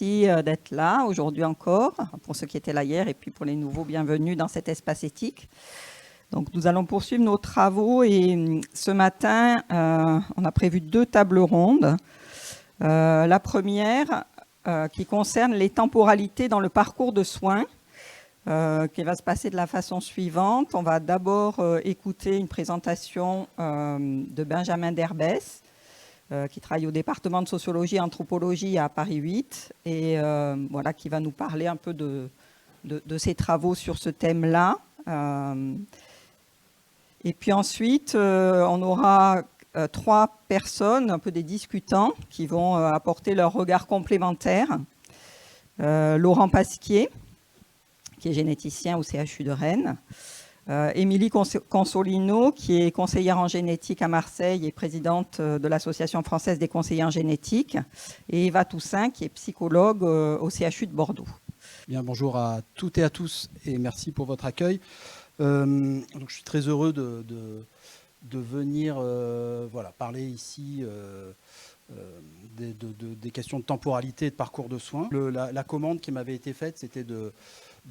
merci d'être là aujourd'hui encore, pour ceux qui étaient là hier et puis pour les nouveaux, bienvenue dans cet espace éthique. Donc nous allons poursuivre nos travaux et ce matin, on a prévu 2 tables rondes. La première qui concerne les temporalités dans le parcours de soins, qui va se passer de la façon suivante. On va d'abord écouter une présentation de Benjamin Derbès, qui travaille au département de sociologie et anthropologie à Paris 8, et voilà, qui va nous parler un peu de ses travaux sur ce thème-là. Et puis ensuite, on aura 3 personnes, un peu des discutants, qui vont apporter leur regard complémentaire. Laurent Pasquier, qui est généticien au CHU de Rennes. Émilie Consolino, qui est conseillère en génétique à Marseille et présidente de l'Association française des conseillers en génétique. Et Eva Toussaint, qui est psychologue au CHU de Bordeaux. Bien, bonjour à toutes et à tous et merci pour votre accueil. Donc, je suis très heureux de venir voilà, parler ici des questions de temporalité et de parcours de soins. La commande qui m'avait été faite, c'était de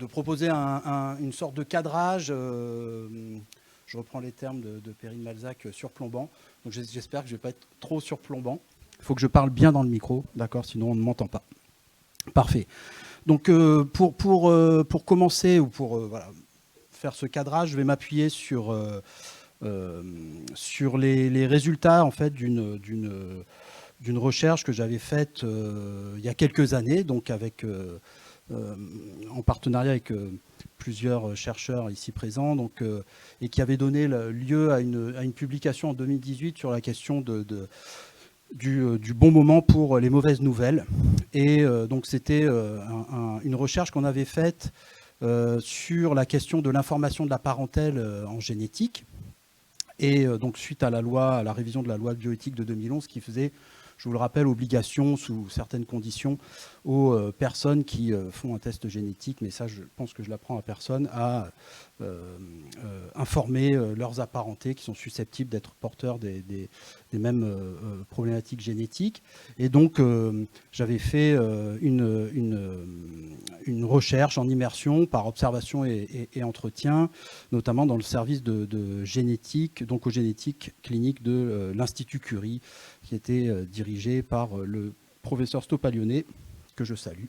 proposer une sorte de cadrage, je reprends les termes de Perrine Malzac, surplombant. Donc j'espère que je ne vais pas être trop surplombant. Il faut que je parle bien dans le micro, d'accord, sinon on ne m'entend pas. Parfait. Donc pour commencer, ou pour voilà, faire ce cadrage, je vais m'appuyer sur les résultats en fait, d'une recherche que j'avais faite il y a quelques années, donc avec... en partenariat avec plusieurs chercheurs ici présents, donc, et qui avait donné lieu à une publication en 2018 sur la question du bon moment pour les mauvaises nouvelles. Et donc c'était une recherche qu'on avait faite sur la question de l'information de la parentèle en génétique. Et donc suite à la révision de la loi de bioéthique de 2011 qui faisait, je vous le rappelle, obligation sous certaines conditions aux personnes qui font un test génétique, mais ça je pense que je l'apprends à personne, à informer leurs apparentés qui sont susceptibles d'être porteurs des mêmes problématiques génétiques. Et donc j'avais fait une recherche en immersion par observation et entretien, notamment dans le service de génétique, donc aux génétiques cliniques de l'Institut Curie, qui était dirigé par le professeur Stopalionet, que je salue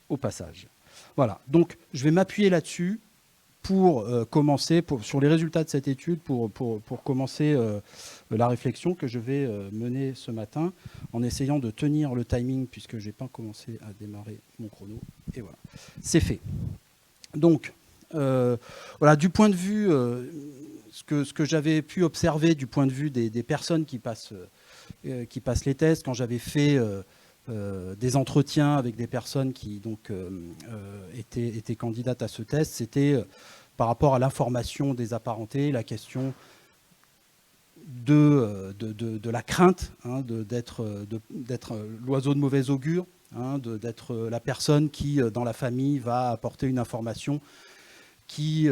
au passage. Voilà, donc je vais m'appuyer là-dessus pour commencer, sur les résultats de cette étude, pour commencer la réflexion que je vais mener ce matin, en essayant de tenir le timing, puisque je n'ai pas commencé à démarrer mon chrono. Et voilà, c'est fait. Donc, voilà, du point de vue, ce que j'avais pu observer du point de vue des personnes qui passent les tests, quand j'avais fait des entretiens avec des personnes qui donc, étaient candidates à ce test, c'était par rapport à l'information des apparentés, la question de la crainte hein, d'être l'oiseau de mauvais augure, hein, d'être la personne qui, dans la famille, va apporter une information qui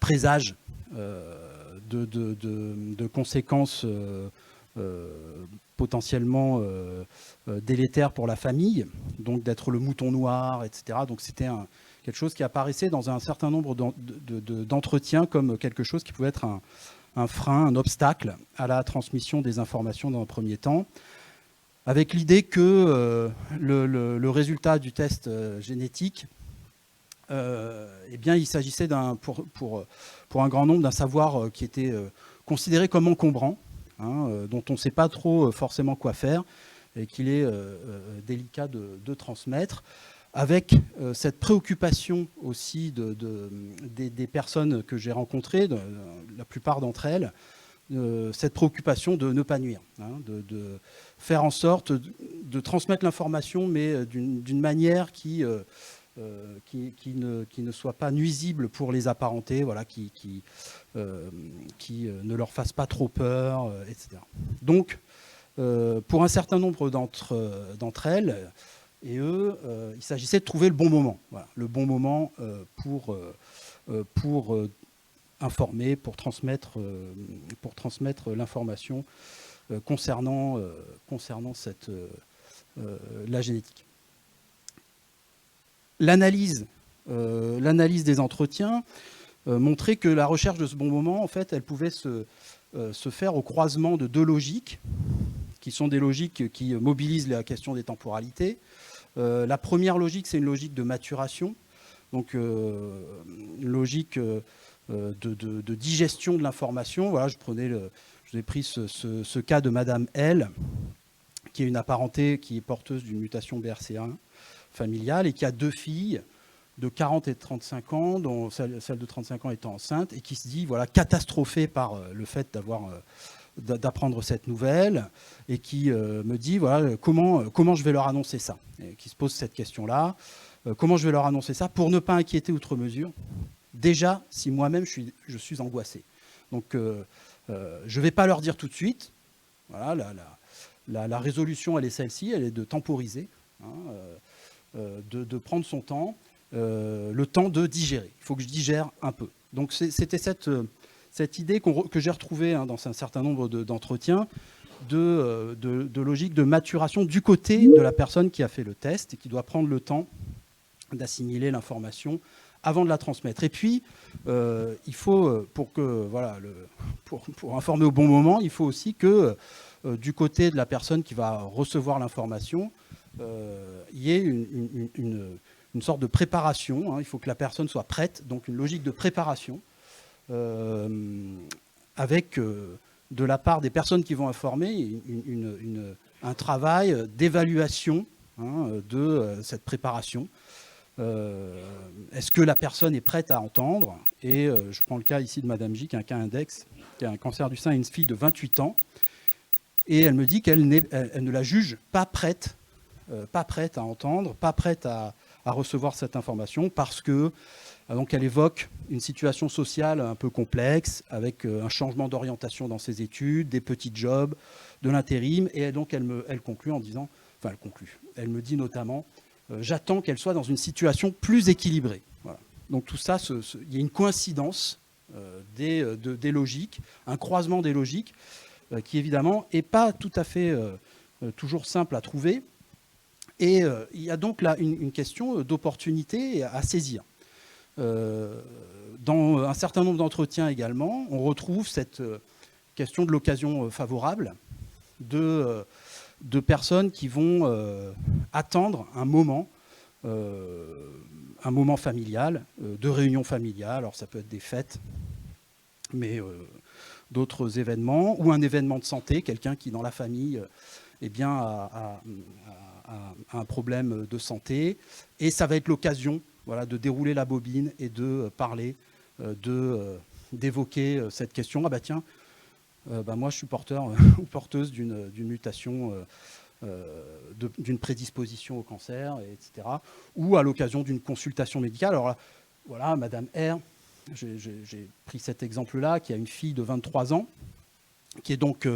présage de conséquences potentiellement délétères pour la famille, donc d'être le mouton noir, etc. Donc c'était quelque chose qui apparaissait dans un certain nombre d'entretiens comme quelque chose qui pouvait être un frein, un obstacle à la transmission des informations dans un premier temps, avec l'idée que le résultat du test génétique, eh bien, il s'agissait pour un grand nombre d'un savoir qui était considéré comme encombrant, hein, dont on ne sait pas trop forcément quoi faire et qu'il est délicat de transmettre, avec cette préoccupation aussi des personnes que j'ai rencontrées, la plupart d'entre elles, cette préoccupation de ne pas nuire, hein, de faire en sorte de transmettre l'information, mais d'une manière qui ne soit pas nuisible pour les apparentés, voilà, qui ne leur fasse pas trop peur, etc. Donc, pour un certain nombre d'entre elles et eux, il s'agissait de trouver le bon moment, voilà, le bon moment pour informer, pour transmettre l'information concernant la génétique. l'analyse des entretiens montrait que la recherche de ce bon moment, en fait, elle pouvait se faire au croisement de deux logiques, qui sont des logiques qui mobilisent la question des temporalités. La première logique, c'est une logique de maturation, donc une logique de digestion de l'information. Voilà, je vous ai pris ce cas de Madame L, qui est une apparentée qui est porteuse d'une mutation BRCA1 familiale et qui a 2 filles de 40 et de 35 ans, dont celle de 35 ans étant enceinte, et qui se dit voilà, catastrophée par le fait d'apprendre cette nouvelle, et qui me dit voilà, comment je vais leur annoncer ça, et qui se pose cette question-là, comment je vais leur annoncer ça pour ne pas inquiéter outre mesure, déjà si moi-même je suis angoissé. Donc je ne vais pas leur dire tout de suite, voilà, la résolution elle est celle-ci, elle est de temporiser, hein, de prendre son temps, le temps de digérer. Il faut que je digère un peu. Donc c'était cette idée que j'ai retrouvée dans un certain nombre d'entretiens de logique de maturation du côté de la personne qui a fait le test et qui doit prendre le temps d'assimiler l'information avant de la transmettre. Et puis, il faut, pour informer au bon moment, il faut aussi que du côté de la personne qui va recevoir l'information, il y ait une sorte de préparation. Hein. Il faut que la personne soit prête, donc une logique de préparation, avec, de la part des personnes qui vont informer, un travail d'évaluation de cette préparation. Est-ce que la personne est prête à entendre? Et je prends le cas ici de Madame J, qui a un cas index, qui a un cancer du sein, une fille de 28 ans, et elle me dit qu'elle ne la juge pas prête à entendre, pas prête à recevoir cette information, parce que donc elle évoque une situation sociale un peu complexe, avec un changement d'orientation dans ses études, des petits jobs, de l'intérim, et donc elle conclut en disant, enfin elle me dit notamment, j'attends qu'elle soit dans une situation plus équilibrée. Voilà. Donc tout ça, il y a une coïncidence des logiques, un croisement des logiques, qui évidemment n'est pas tout à fait toujours simple à trouver. Et il y a donc là une question d'opportunité à saisir. Dans un certain nombre d'entretiens également, on retrouve cette question de l'occasion favorable de personnes qui vont attendre un moment familial, de réunion familiale. Alors ça peut être des fêtes, mais d'autres événements, ou un événement de santé, quelqu'un qui dans la famille a un problème de santé, et ça va être l'occasion, voilà, de dérouler la bobine et de parler, d'évoquer cette question. Ah bah tiens, moi je suis porteur ou porteuse d'une mutation, d'une prédisposition au cancer, etc. Ou à l'occasion d'une consultation médicale. Alors là, voilà, Madame R, j'ai pris cet exemple-là, qui a une fille de 23 ans, qui est donc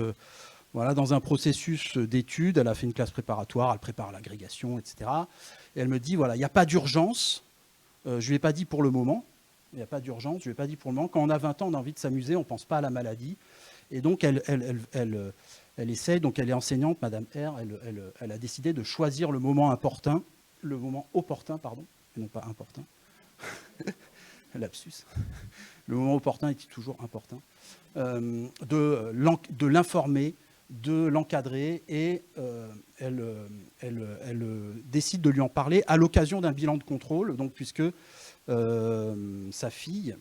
voilà, dans un processus d'études. Elle a fait une classe préparatoire, elle prépare l'agrégation, etc. Et elle me dit, voilà, il n'y a pas d'urgence. Je ne lui ai pas dit pour le moment. Il n'y a pas d'urgence, je ne lui ai pas dit pour le moment. Quand on a 20 ans, on a envie de s'amuser, on ne pense pas à la maladie. Et donc, elle essaye, donc elle est enseignante, Madame R, elle a décidé de choisir le moment opportun, et non pas important. Lapsus. Le moment opportun est toujours important. De l'informer, de l'encadrer, et elle décide de lui en parler à l'occasion d'un bilan de contrôle, donc puisque sa fille,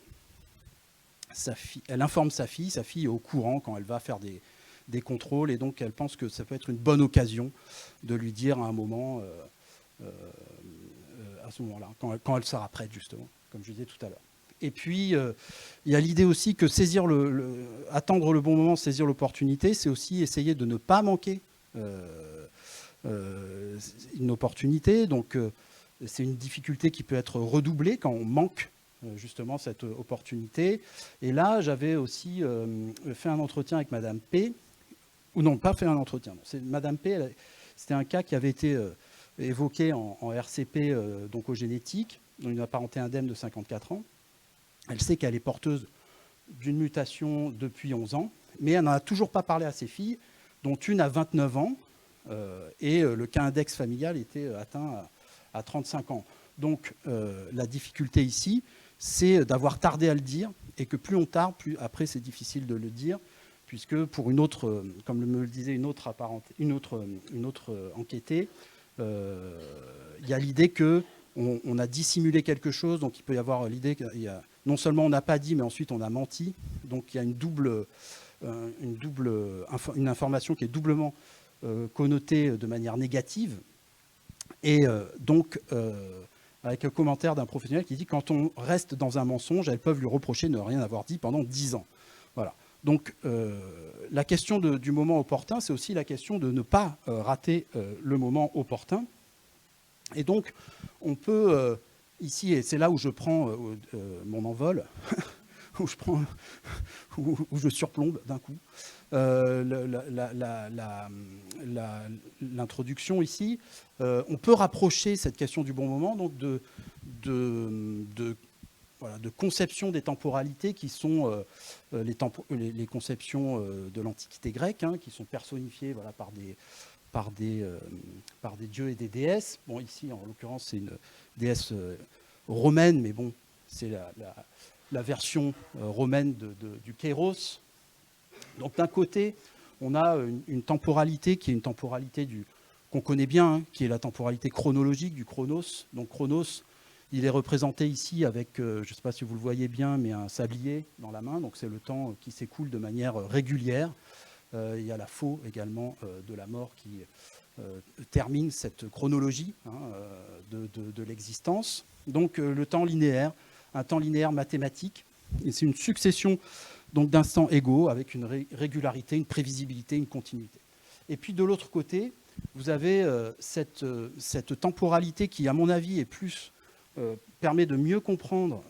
elle informe sa fille est au courant quand elle va faire des contrôles, et donc elle pense que ça peut être une bonne occasion de lui dire à un moment, à ce moment-là, quand elle sera prête, justement, comme je disais tout à l'heure. Et puis, il y a l'idée aussi que attendre le bon moment, saisir l'opportunité, c'est aussi essayer de ne pas manquer une opportunité. Donc, c'est une difficulté qui peut être redoublée quand on manque justement cette opportunité. Et là, j'avais aussi fait un entretien avec Madame P, ou non, pas fait un entretien. C'est Madame P, c'était un cas qui avait été évoqué en RCP, donc au génétique, dans une apparenté indemne de 54 ans. Elle sait qu'elle est porteuse d'une mutation depuis 11 ans, mais elle n'en a toujours pas parlé à ses filles, dont une a 29 ans, et le cas index familial était atteint à 35 ans. Donc la difficulté ici, c'est d'avoir tardé à le dire, et que plus on tarde, plus après c'est difficile de le dire, puisque pour une autre, comme me le disait une autre enquêtée, il y a l'idée qu'on a dissimulé quelque chose, donc il peut y avoir l'idée qu'il y a, non seulement on n'a pas dit, mais ensuite on a menti, donc il y a une information qui est doublement connotée de manière négative, et donc avec un commentaire d'un professionnel qui dit « Quand on reste dans un mensonge, elles peuvent lui reprocher de ne rien avoir dit pendant 10 ans. » Voilà. Donc la question du moment opportun, c'est aussi la question de ne pas rater le moment opportun. Et donc, on peut, ici, et c'est là où je prends mon envol, où je surplombe d'un coup, l'introduction ici, on peut rapprocher cette question du bon moment donc de conception des temporalités qui sont les conceptions de l'Antiquité grecque, hein, qui sont personnifiées par des dieux et des déesses. Bon, ici, en l'occurrence, c'est une déesse romaine, mais bon, c'est la version romaine du Kairos. Donc d'un côté, on a une temporalité qui est une temporalité qu'on connaît bien, hein, qui est la temporalité chronologique du chronos. Donc chronos, il est représenté ici avec, je ne sais pas si vous le voyez bien, mais un sablier dans la main. Donc c'est le temps qui s'écoule de manière régulière. Il y a la faux également de la mort qui termine cette chronologie, hein, de l'existence. Donc le temps linéaire, un temps linéaire mathématique. Et c'est une succession donc d'instants égaux avec une régularité, une prévisibilité, une continuité. Et puis de l'autre côté, vous avez cette temporalité qui, à mon avis, est plus permet de mieux comprendre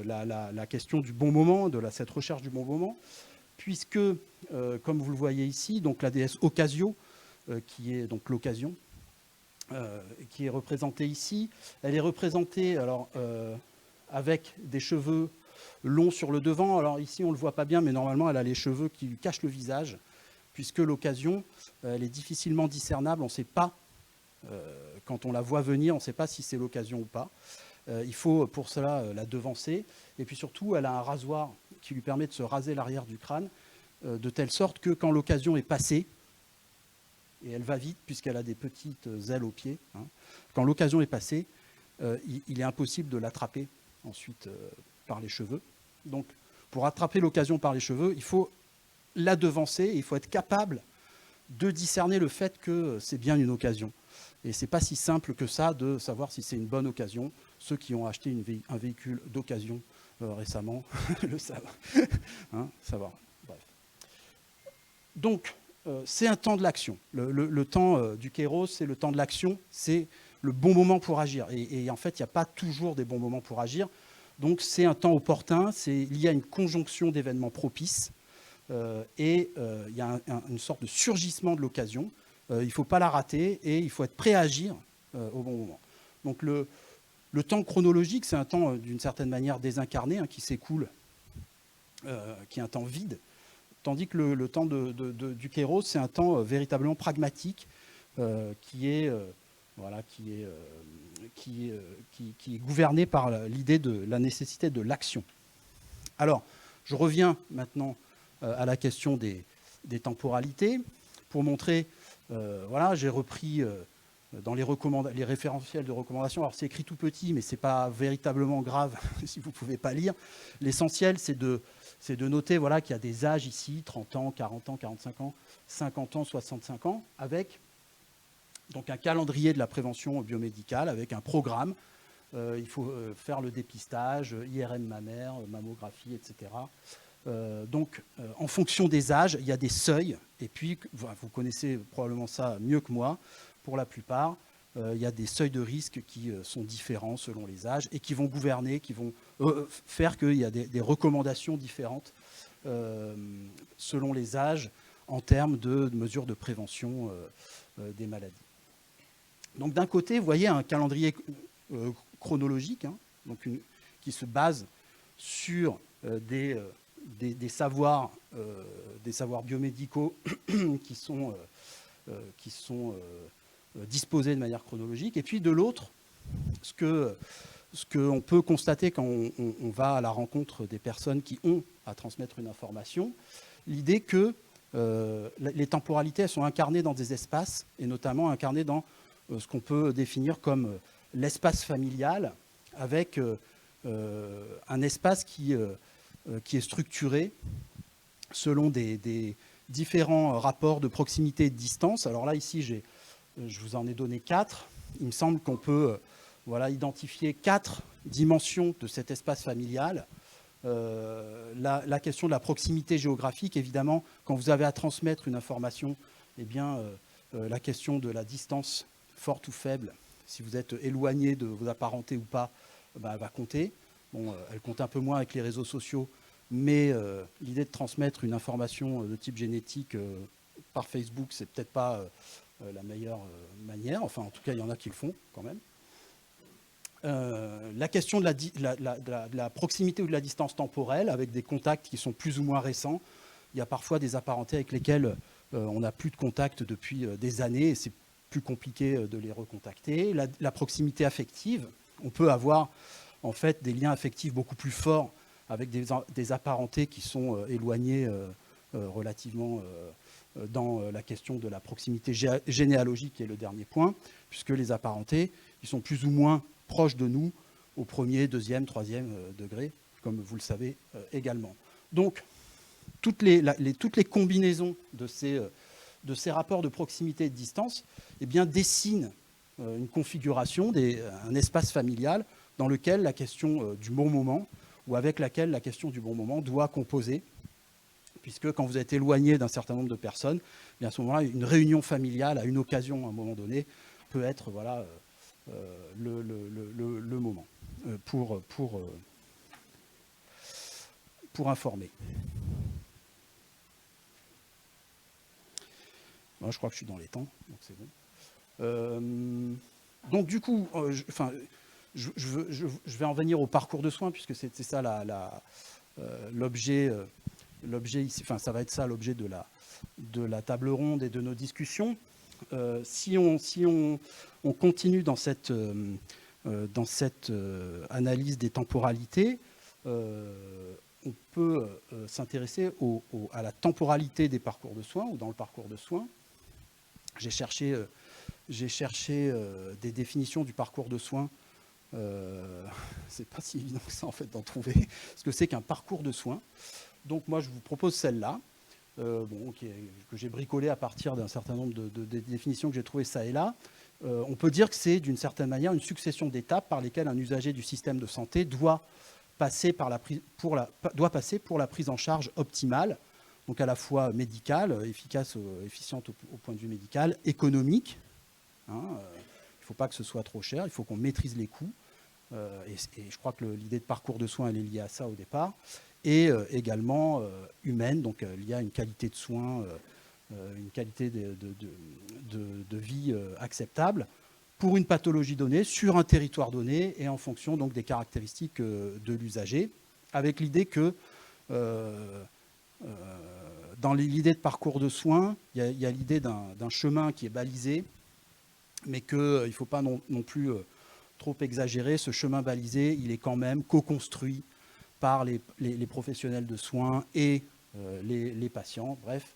la question du bon moment, cette recherche du bon moment, puisque, comme vous le voyez ici, donc la déesse Ocasio, qui est donc l'occasion, qui est représentée ici, elle est représentée alors avec des cheveux long sur le devant. Alors ici, on ne le voit pas bien, mais normalement, elle a les cheveux qui lui cachent le visage, puisque l'occasion, elle est difficilement discernable. On ne sait pas, quand on la voit venir, on ne sait pas si c'est l'occasion ou pas. Il faut pour cela la devancer. Et puis surtout, elle a un rasoir qui lui permet de se raser l'arrière du crâne, de telle sorte que quand l'occasion est passée, et elle va vite puisqu'elle a des petites ailes aux pieds, hein, quand l'occasion est passée, il est impossible de l'attraper ensuite par les cheveux. Donc, pour attraper l'occasion par les cheveux, il faut la devancer et il faut être capable de discerner le fait que c'est bien une occasion. Et ce n'est pas si simple que ça de savoir si c'est une bonne occasion. Ceux qui ont acheté un véhicule d'occasion récemment le savent. Hein, savoir. Bref. Donc, c'est un temps de l'action. Le temps du Kairos, c'est le temps de l'action, c'est le bon moment pour agir. Et en fait, il n'y a pas toujours des bons moments pour agir. Donc c'est un temps opportun, il y a une conjonction d'événements propices et il y a une sorte de surgissement de l'occasion. Il ne faut pas la rater et il faut être prêt à agir au bon moment. Donc le temps chronologique, c'est un temps d'une certaine manière désincarné, hein, qui s'écoule, qui est un temps vide, tandis que le temps du Kairos, c'est un temps véritablement pragmatique qui est gouverné par l'idée de la nécessité de l'action. Alors, je reviens maintenant à la question des temporalités pour montrer, voilà, j'ai repris dans les référentiels de recommandation, alors c'est écrit tout petit, mais ce n'est pas véritablement grave si vous ne pouvez pas lire. L'essentiel, c'est de noter, voilà, qu'il y a des âges ici, 30 ans, 40 ans, 45 ans, 50 ans, 65 ans, avec donc un calendrier de la prévention biomédicale avec un programme. Il faut faire le dépistage, IRM mammaire, mammographie, etc. Donc, en fonction des âges, il y a des seuils. Et puis, vous connaissez probablement ça mieux que moi, pour la plupart. Il y a des seuils de risque qui sont différents selon les âges et qui vont gouverner, qui vont faire qu'il y a des recommandations différentes selon les âges en termes de mesures de prévention des maladies. Donc d'un côté, vous voyez un calendrier chronologique, hein, donc qui se base sur des savoirs biomédicaux qui sont disposés de manière chronologique. Et puis de l'autre, ce qu'on peut constater quand on va à la rencontre des personnes qui ont à transmettre une information, l'idée que les temporalités elles sont incarnées dans des espaces, et notamment incarnées dans ce qu'on peut définir comme l'espace familial, avec un espace qui est structuré selon des différents rapports de proximité et de distance. Alors là, ici, je vous en ai donné 4. Il me semble qu'on peut identifier 4 dimensions de cet espace familial. La question de la proximité géographique, évidemment, quand vous avez à transmettre une information, eh bien, la question de la distance forte ou faible, si vous êtes éloigné de vos apparentés ou pas, elle va compter. Bon, elle compte un peu moins avec les réseaux sociaux, mais l'idée de transmettre une information de type génétique par Facebook, c'est peut-être pas la meilleure manière. Enfin, en tout cas, il y en a qui le font quand même. La question de la proximité ou de la distance temporelle, avec des contacts qui sont plus ou moins récents. Il y a parfois des apparentés avec lesquels on n'a plus de contact depuis des années, et c'est plus compliqué de les recontacter. La proximité affective, on peut avoir en fait des liens affectifs beaucoup plus forts avec des apparentés qui sont éloignés relativement dans la question de la proximité généalogique, qui est le dernier point, puisque les apparentés, ils sont plus ou moins proches de nous au premier, deuxième, troisième degré, comme vous le savez également. Donc, toutes les combinaisons de ces rapports de proximité et de distance eh bien, dessinent une configuration, un espace familial dans lequel la question du bon moment, ou avec laquelle la question du bon moment doit composer, puisque quand vous êtes éloigné d'un certain nombre de personnes, eh bien à ce moment-là, une réunion familiale à une occasion, à un moment donné, peut être le moment pour informer. Moi, je crois que je suis dans les temps, donc c'est bon. Donc du coup, je vais en venir au parcours de soins, puisque c'est ça l'objet ici. Enfin, ça va être ça l'objet de la table ronde et de nos discussions. Si on continue dans cette analyse des temporalités, on peut s'intéresser à la temporalité des parcours de soins ou dans le parcours de soins. J'ai cherché des définitions du parcours de soins. C'est pas si évident que ça en fait d'en trouver ce que c'est qu'un parcours de soins. Donc moi je vous propose celle-là, que j'ai bricolée à partir d'un certain nombre de définitions que j'ai trouvées ça et là. On peut dire que c'est d'une certaine manière une succession d'étapes par lesquelles un usager du système de santé doit passer pour la prise en charge optimale, donc à la fois médicale, efficiente au point de vue médical, économique. Il ne faut pas que ce soit trop cher, il faut qu'on maîtrise les coûts. Et je crois que l'idée de parcours de soins, elle est liée à ça au départ. Et également humaine, donc liée à une qualité de soins, une qualité de vie acceptable pour une pathologie donnée, sur un territoire donné, et en fonction donc des caractéristiques de l'usager, avec l'idée que dans l'idée de parcours de soins, il y a l'idée d'un chemin qui est balisé, mais qu'il ne faut pas non plus trop exagérer. Ce chemin balisé, il est quand même co-construit par les professionnels de soins et les patients. Bref,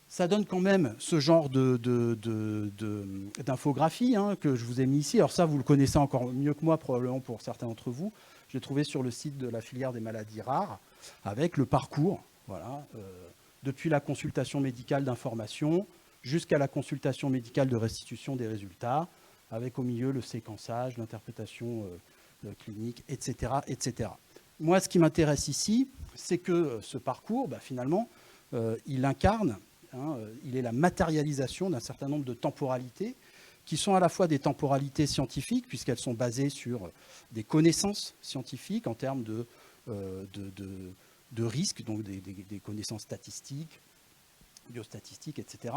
ça donne quand même ce genre d'infographie que je vous ai mis ici. Alors ça, vous le connaissez encore mieux que moi, probablement pour certains d'entre vous. Je l'ai trouvé sur le site de la filière des maladies rares, avec le parcours, depuis la consultation médicale d'information jusqu'à la consultation médicale de restitution des résultats, avec au milieu le séquençage, l'interprétation clinique, etc., etc. Moi, ce qui m'intéresse ici, c'est que ce parcours, finalement, il incarne, il est la matérialisation d'un certain nombre de temporalités qui sont à la fois des temporalités scientifiques, puisqu'elles sont basées sur des connaissances scientifiques en termes de risques, donc des connaissances statistiques, biostatistiques, etc.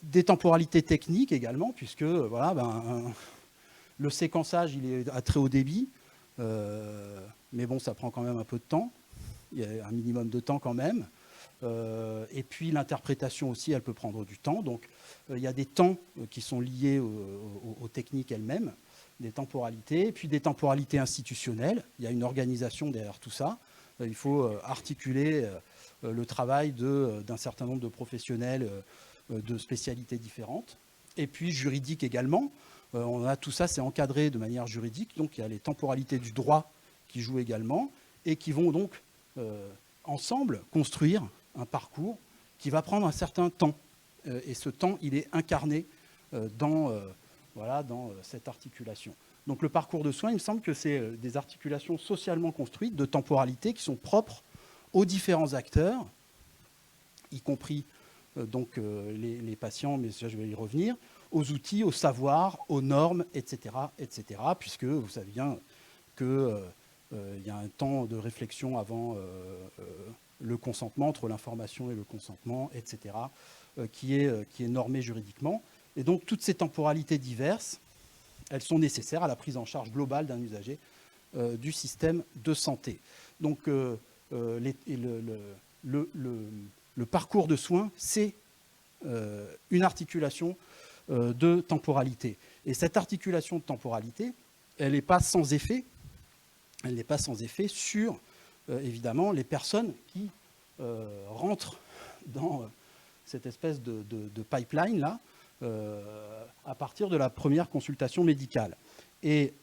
Des temporalités techniques également, puisque le séquençage, il est à très haut débit, mais bon, ça prend quand même un peu de temps. Il y a un minimum de temps quand même. Et puis l'interprétation aussi, elle peut prendre du temps. Donc il y a des temps qui sont liés aux techniques elles-mêmes. des temporalités, et puis des temporalités institutionnelles. Il y a une organisation derrière tout ça. Il faut articuler le travail d'un certain nombre de professionnels de spécialités différentes. Et puis juridique également. On a tout ça, c'est encadré de manière juridique. Donc il y a les temporalités du droit qui jouent également et qui vont donc ensemble construire un parcours qui va prendre un certain temps. Et ce temps, il est incarné dans cette articulation. Donc le parcours de soins, il me semble que c'est des articulations socialement construites de temporalité qui sont propres aux différents acteurs, y compris les patients, mais ça je vais y revenir, aux outils, aux savoirs, aux normes, etc., puisque vous savez bien qu'il y a un temps de réflexion avant le consentement, entre l'information et le consentement, etc., qui est normé juridiquement. Et donc toutes ces temporalités diverses, elles sont nécessaires à la prise en charge globale d'un usager du système de santé. Donc le parcours de soins, c'est une articulation de temporalité. Et cette articulation de temporalité, elle n'est pas sans effet. Elle n'est pas sans effet sur, évidemment, les personnes qui rentrent dans cette espèce de pipeline-là à partir de la première consultation médicale. Et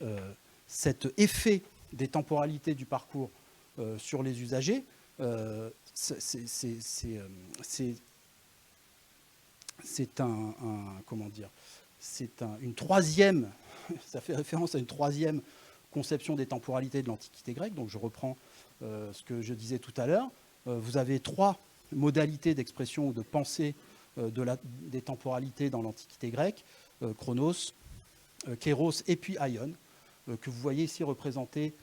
cet effet des temporalités du parcours sur les usagers, c'est une troisième, ça fait référence à une troisième conception des temporalités de l'Antiquité grecque. Donc je reprends ce que je disais tout à l'heure. Vous avez trois modalités d'expression ou de pensée des temporalités dans l'Antiquité grecque, chronos, kéros et puis aion, que vous voyez ici représenté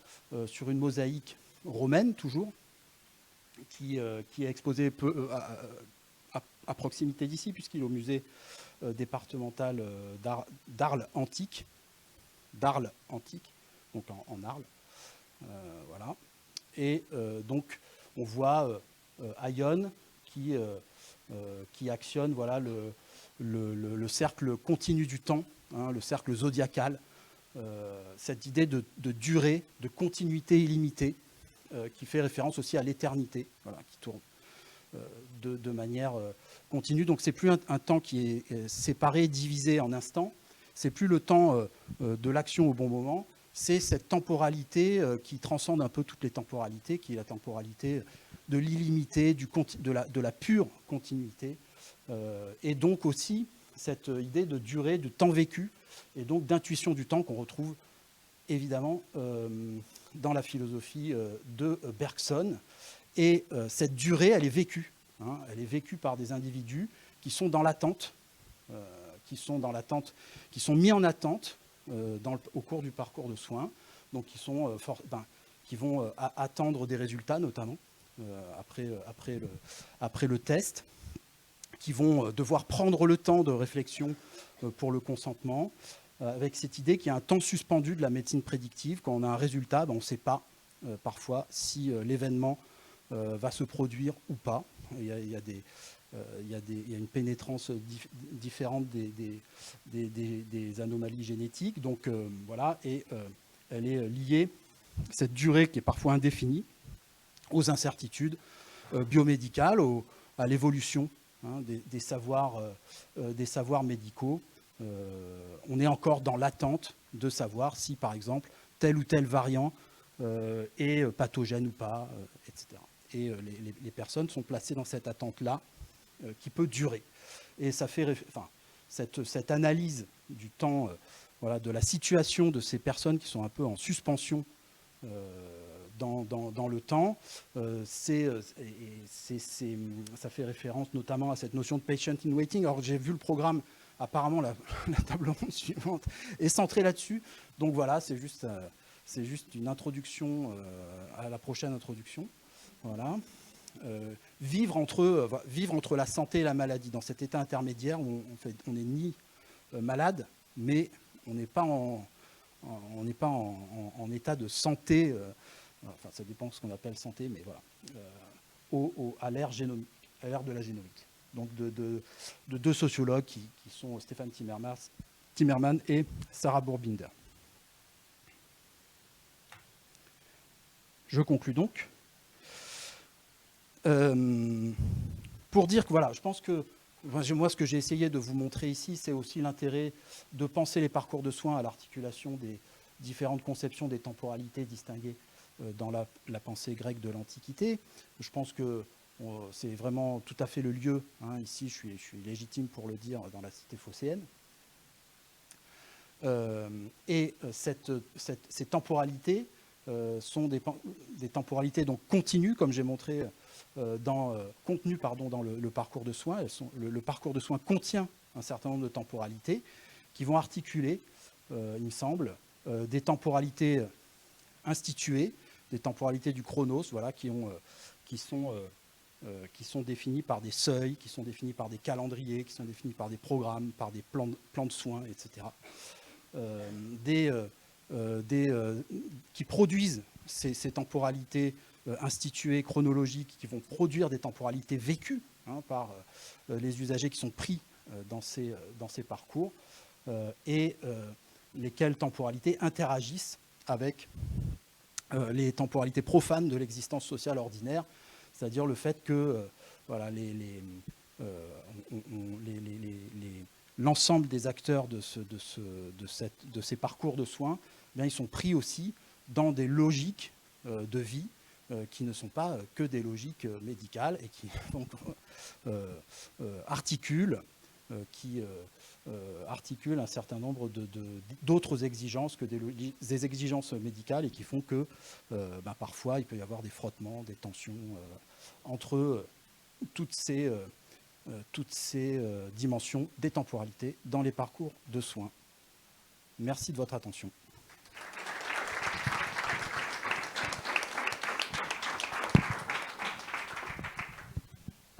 sur une mosaïque romaine toujours, qui est exposée à proximité d'ici, puisqu'il est au musée départemental d'Arles antique, donc en Arles. Voilà. Et donc, on voit aion qui actionne voilà, le cercle continu du temps, hein, le cercle zodiacal, cette idée de durée, de continuité illimitée, qui fait référence aussi à l'éternité, voilà, qui tourne de manière continue. Donc c'est plus un temps qui est séparé, divisé en instants, c'est plus le temps de l'action au bon moment, c'est cette temporalité qui transcende un peu toutes les temporalités, qui est la temporalité de l'illimité, de la pure continuité, et donc aussi cette idée de durée, de temps vécu, et donc d'intuition du temps qu'on retrouve évidemment dans la philosophie de Bergson. Et cette durée, elle est vécue. Hein, elle est vécue par des individus qui sont dans l'attente, qui sont mis en attente au cours du parcours de soins, donc qui vont attendre des résultats, notamment après le test, qui vont devoir prendre le temps de réflexion pour le consentement, avec cette idée qu'il y a un temps suspendu de la médecine prédictive. Quand on a un résultat, on ne sait pas parfois si l'événement va se produire ou pas. Il y a une pénétrance différente des anomalies génétiques. Donc voilà, et elle est liée, cette durée qui est parfois indéfinie, aux incertitudes biomédicales, à l'évolution des savoirs médicaux. On est encore dans l'attente de savoir si, par exemple, tel ou tel variant est pathogène ou pas, etc. Et les personnes sont placées dans cette attente-là qui peut durer. Et ça fait, cette analyse du temps, voilà, de la situation de ces personnes qui sont un peu en suspension dans le temps, ça fait référence notamment à cette notion de patient in waiting. Alors j'ai vu le programme, apparemment la table ronde suivante est centrée là-dessus. Donc voilà, c'est juste une introduction à la prochaine introduction. Voilà. Vivre entre la santé et la maladie, dans cet état intermédiaire où on n'est ni malade, mais on n'est pas en état de santé, enfin ça dépend de ce qu'on appelle santé, mais voilà, à l'ère génomique, à l'ère de la génomique. Donc de deux sociologues qui sont Stéphane Timmerman et Sarah Bourbinder. Je conclus donc. Pour dire que voilà, je pense que moi, ce que j'ai essayé de vous montrer ici, c'est aussi l'intérêt de penser les parcours de soins à l'articulation des différentes conceptions des temporalités distinguées dans la pensée grecque de l'Antiquité. Je pense que c'est vraiment tout à fait le lieu, hein, ici je suis légitime pour le dire, dans la cité phocéenne. Ces temporalités sont des temporalités donc continues, comme j'ai montré, contenues dans le parcours de soins. Le parcours de soins contient un certain nombre de temporalités qui vont articuler, il me semble, des temporalités instituées, des temporalités du chronos, voilà, qui sont définies par des seuils, qui sont définies par des calendriers, qui sont définies par des programmes, par des plans de soins, etc. Qui produisent ces temporalités instituées, chronologiques, qui vont produire des temporalités vécues, hein, par les usagers qui sont pris dans ces parcours, et lesquelles temporalités interagissent avec les temporalités profanes de l'existence sociale ordinaire, c'est-à-dire le fait que voilà, l'ensemble des acteurs de ces parcours de soins, eh bien, ils sont pris aussi dans des logiques de vie qui ne sont pas que des logiques médicales et qui donc, articulent un certain nombre d'autres exigences que des exigences médicales, et qui font que parfois il peut y avoir des frottements, des tensions entre toutes ces dimensions des temporalités dans les parcours de soins. Merci de votre attention.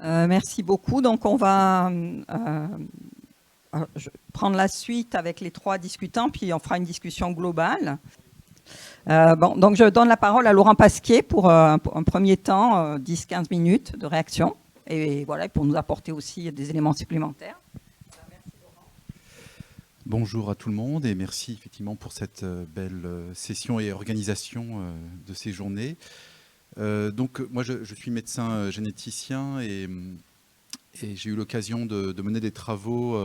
Merci beaucoup. Donc, on va prendre la suite avec les 3 discutants, puis on fera une discussion globale. Donc, je donne la parole à Laurent Pasquier pour un premier temps, 10-15 minutes de réaction. Et voilà, pour nous apporter aussi des éléments supplémentaires. Merci, Laurent. Bonjour à tout le monde et merci effectivement pour cette belle session et organisation de ces journées. Donc moi je suis médecin généticien et j'ai eu l'occasion de mener des travaux,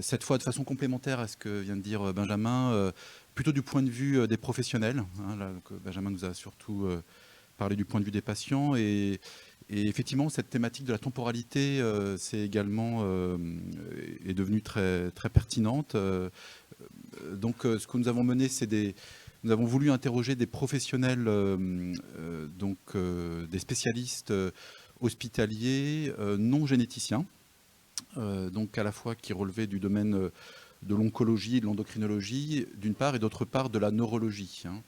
cette fois de façon complémentaire à ce que vient de dire Benjamin, plutôt du point de vue des professionnels, hein, là, donc, Benjamin nous a surtout parlé du point de vue des patients, et effectivement cette thématique de la temporalité est devenue très, très pertinente. Donc ce que nous avons mené, nous avons voulu interroger des professionnels, des spécialistes hospitaliers non généticiens, donc à la fois qui relevaient du domaine de l'oncologie et de l'endocrinologie d'une part, et d'autre part de la neurologie, hein.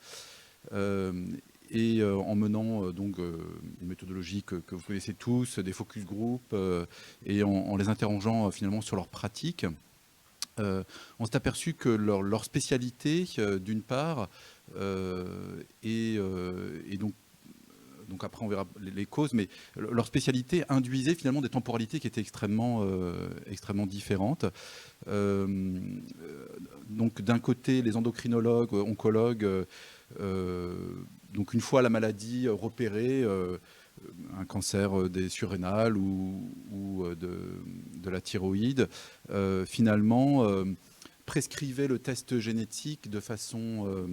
En menant une méthodologie que vous connaissez tous, des focus group, et en les interrogeant finalement sur leur pratique. On s'est aperçu que leur spécialité, d'une part, et donc après on verra les causes, mais leur spécialité induisait finalement des temporalités qui étaient extrêmement différentes. Donc d'un côté, les endocrinologues, oncologues, donc une fois la maladie repérée, un cancer des surrénales ou de la thyroïde, finalement prescrivait le test génétique de façon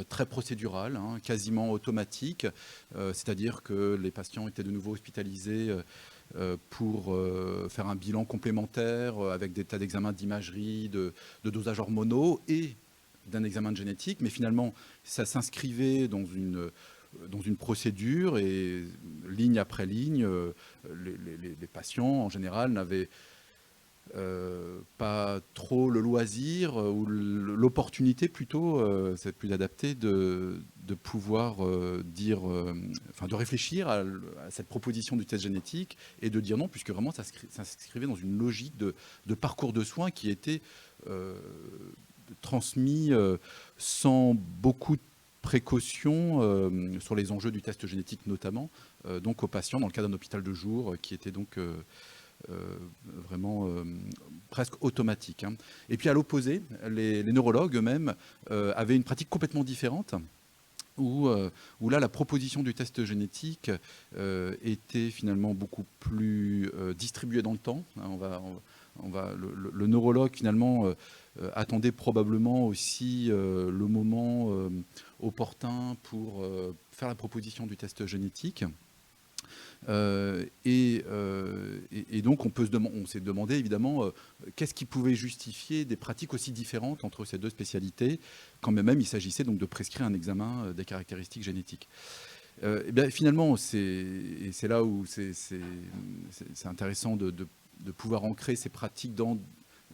très procédurale, hein, quasiment automatique, c'est-à-dire que les patients étaient de nouveau hospitalisés pour faire un bilan complémentaire avec des tas d'examens d'imagerie, de dosages hormonaux et d'un examen de génétique, mais finalement ça s'inscrivait dans une procédure, et ligne après ligne, les patients en général n'avaient pas trop le loisir ou l'opportunité plutôt, c'est plus adapté, de pouvoir de réfléchir à cette proposition du test génétique et de dire non, puisque vraiment ça s'inscrivait dans une logique de parcours de soins qui était transmis sans beaucoup de précautions sur les enjeux du test génétique notamment, donc aux patients dans le cas d'un hôpital de jour qui était donc vraiment presque automatique, hein. Et puis à l'opposé, les neurologues eux-mêmes avaient une pratique complètement différente, où là, la proposition du test génétique était finalement beaucoup plus distribuée dans le temps. Le neurologue, finalement, attendait probablement aussi le moment opportun pour faire la proposition du test génétique. Et donc, on s'est demandé, évidemment, qu'est-ce qui pouvait justifier des pratiques aussi différentes entre ces deux spécialités, quand même il s'agissait donc de prescrire un examen des caractéristiques génétiques. Et bien, finalement, c'est là où c'est intéressant de pouvoir ancrer ces pratiques dans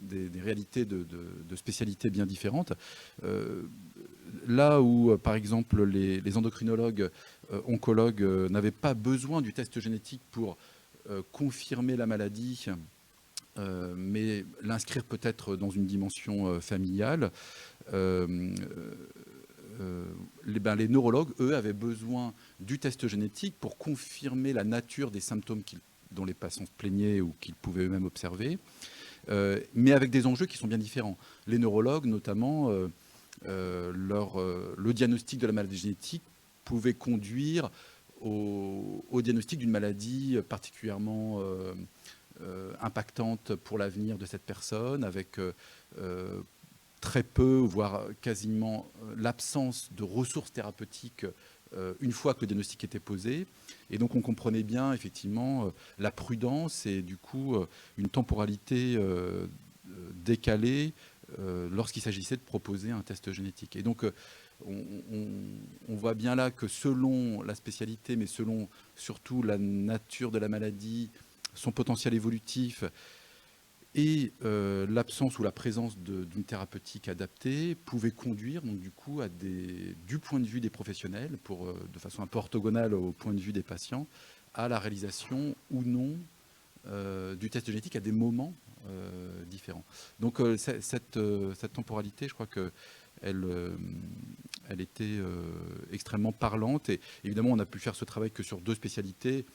des réalités de spécialités bien différentes. Là où, par exemple, les endocrinologues, oncologues n'avaient pas besoin du test génétique pour confirmer la maladie, mais l'inscrire peut-être dans une dimension familiale, les neurologues, eux, avaient besoin du test génétique pour confirmer la nature des symptômes dont les patients se plaignaient ou qu'ils pouvaient eux-mêmes observer, mais avec des enjeux qui sont bien différents. Les neurologues, notamment, le diagnostic de la maladie génétique pouvait conduire au diagnostic d'une maladie particulièrement impactante pour l'avenir de cette personne, avec très peu, voire quasiment l'absence de ressources thérapeutiques une fois que le diagnostic était posé. Et donc on comprenait bien effectivement la prudence et du coup une temporalité décalée lorsqu'il s'agissait de proposer un test génétique. Et donc on voit bien là que selon la spécialité, mais selon surtout la nature de la maladie, son potentiel évolutif et l'absence ou la présence d'une thérapeutique adaptée pouvait conduire donc du coup du point de vue des professionnels, de façon un peu orthogonale au point de vue des patients, à la réalisation ou non du test génétique à des moments différents. Donc cette temporalité, je crois qu'elle était extrêmement parlante. Et évidemment, on a pu faire ce travail que sur 2 spécialités.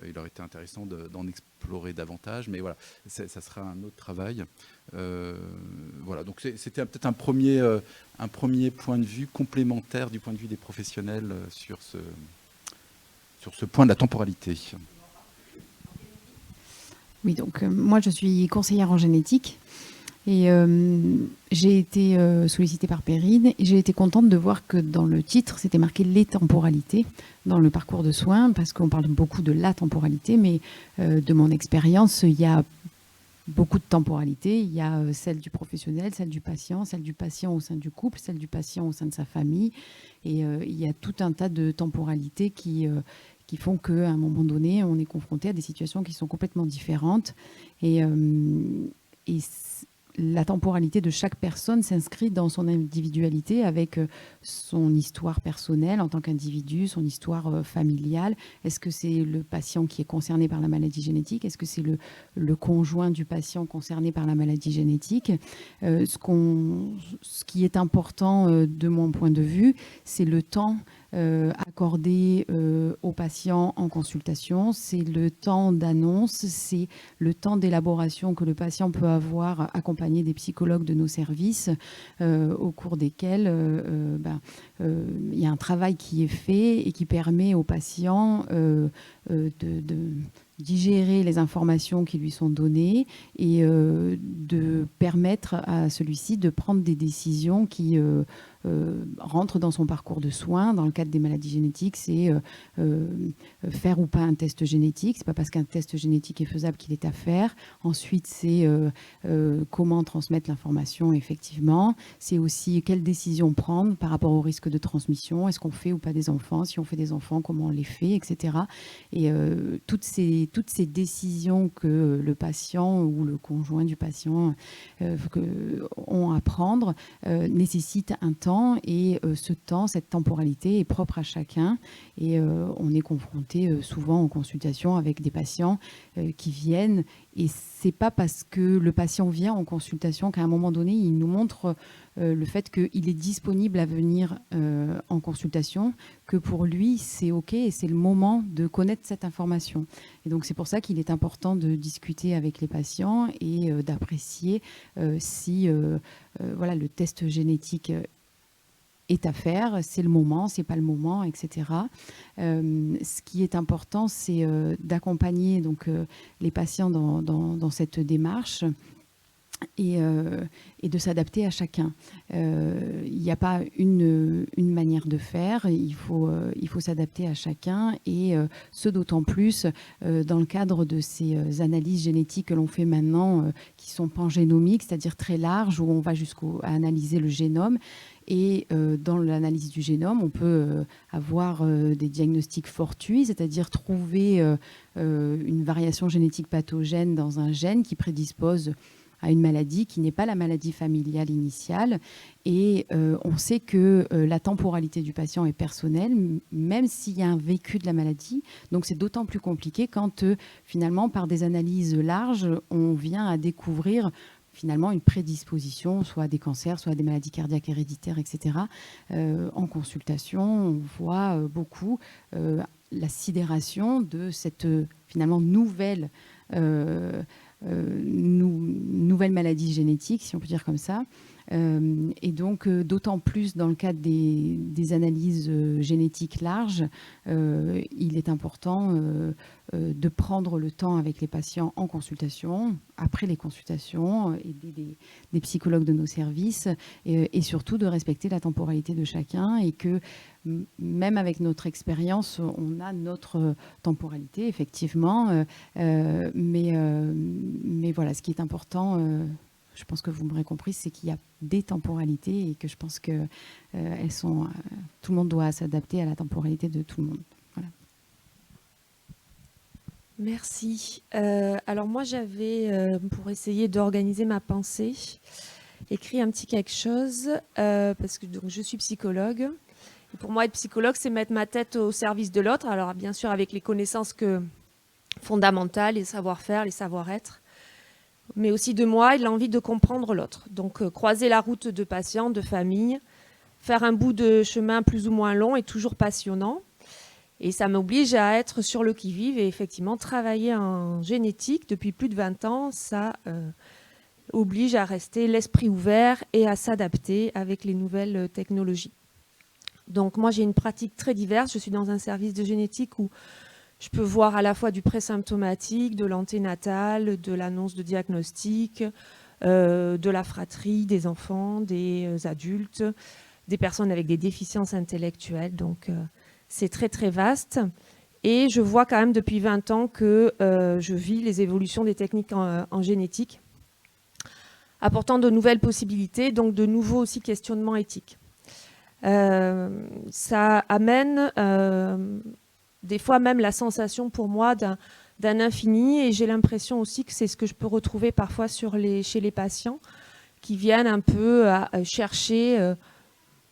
Il aurait été intéressant d'en explorer davantage, mais voilà, ça sera un autre travail. Voilà, donc c'était peut-être un premier point de vue complémentaire du point de vue des professionnels sur ce point de la temporalité. Oui, donc moi je suis conseillère en génétique et j'ai été sollicitée par Perrine et j'ai été contente de voir que dans le titre c'était marqué les temporalités dans le parcours de soins, parce qu'on parle beaucoup de la temporalité, mais de mon expérience il y a beaucoup de temporalités. Il y a celle du professionnel, celle du patient au sein du couple, celle du patient au sein de sa famille, et il y a tout un tas de temporalités qui font qu'à un moment donné, on est confronté à des situations qui sont complètement différentes. Et la temporalité de chaque personne s'inscrit dans son individualité, avec son histoire personnelle en tant qu'individu, son histoire familiale. Est-ce que c'est le patient qui est concerné par la maladie génétique? Est-ce que c'est le conjoint du patient concerné par la maladie génétique? Ce qui est important de mon point de vue, c'est le temps accordé aux patients en consultation, c'est le temps d'annonce, c'est le temps d'élaboration que le patient peut avoir accompagné des psychologues de nos services, au cours desquels il y a un travail qui est fait et qui permet au patient de digérer les informations qui lui sont données et de permettre à celui-ci de prendre des décisions qui rentrent dans son parcours de soins. Dans le cadre des maladies génétiques, c'est faire ou pas un test génétique. C'est pas parce qu'un test génétique est faisable qu'il est à faire. Ensuite, c'est comment transmettre l'information effectivement. C'est aussi quelles décisions prendre par rapport au risque de transmission. Est-ce qu'on fait ou pas des enfants? Si on fait des enfants, comment on les fait, etc. Et toutes ces décisions que le patient ou le conjoint du patient ont à prendre nécessitent un temps, et ce temps, cette temporalité est propre à chacun, et on est confronté souvent en consultation avec des patients qui viennent, et c'est pas parce que le patient vient en consultation qu'à un moment donné il nous montre le fait qu'il est disponible à venir en consultation, que pour lui c'est OK et c'est le moment de connaître cette information. Et donc c'est pour ça qu'il est important de discuter avec les patients et d'apprécier si voilà, le test génétique est à faire, c'est le moment, c'est pas le moment, etc. Ce qui est important, c'est d'accompagner donc les patients dans cette démarche et de s'adapter à chacun. Il n'y a pas une manière de faire, il faut s'adapter à chacun et ce d'autant plus dans le cadre de ces analyses génétiques que l'on fait maintenant qui sont pangénomiques, c'est-à-dire très larges, où on va jusqu'à analyser le génome. Et dans l'analyse du génome, on peut avoir des diagnostics fortuits, c'est-à-dire trouver une variation génétique pathogène dans un gène qui prédispose à une maladie qui n'est pas la maladie familiale initiale. Et on sait que la temporalité du patient est personnelle, même s'il y a un vécu de la maladie. Donc c'est d'autant plus compliqué quand finalement, par des analyses larges, on vient à découvrir finalement une prédisposition, soit à des cancers, soit à des maladies cardiaques héréditaires, etc. En consultation, on voit beaucoup la sidération de cette finalement nouvelle maladie génétique, si on peut dire comme ça. Et donc, d'autant plus dans le cadre des analyses génétiques larges, il est important de prendre le temps avec les patients en consultation, après les consultations, et des psychologues de nos services, et surtout de respecter la temporalité de chacun, et que même avec notre expérience, on a notre temporalité, effectivement, mais voilà, ce qui est important, je pense que vous m'aurez compris, c'est qu'il y a des temporalités et que je pense que elles sont, tout le monde doit s'adapter à la temporalité de tout le monde. Voilà. Merci. Alors moi, j'avais, pour essayer d'organiser ma pensée, écrit un petit quelque chose, parce que donc, je suis psychologue. Et pour moi, être psychologue, c'est mettre ma tête au service de l'autre. Alors bien sûr, avec les connaissances fondamentales, les savoir-faire, les savoir-être, mais aussi de moi et de l'envie de comprendre l'autre. Donc croiser la route de patients, de familles, faire un bout de chemin plus ou moins long et toujours passionnant. Et ça m'oblige à être sur le qui-vive et effectivement travailler en génétique depuis plus de 20 ans, ça oblige à rester l'esprit ouvert et à s'adapter avec les nouvelles technologies. Donc moi j'ai une pratique très diverse, je suis dans un service de génétique où je peux voir à la fois du présymptomatique, de l'anténatal, de l'annonce de diagnostic, de la fratrie, des enfants, des adultes, des personnes avec des déficiences intellectuelles. Donc c'est très très vaste. Et je vois quand même depuis 20 ans que je vis les évolutions des techniques en génétique, apportant de nouvelles possibilités, donc de nouveaux aussi questionnements éthiques. Ça amène des fois même la sensation pour moi d'un infini, et j'ai l'impression aussi que c'est ce que je peux retrouver parfois chez les patients qui viennent un peu à chercher,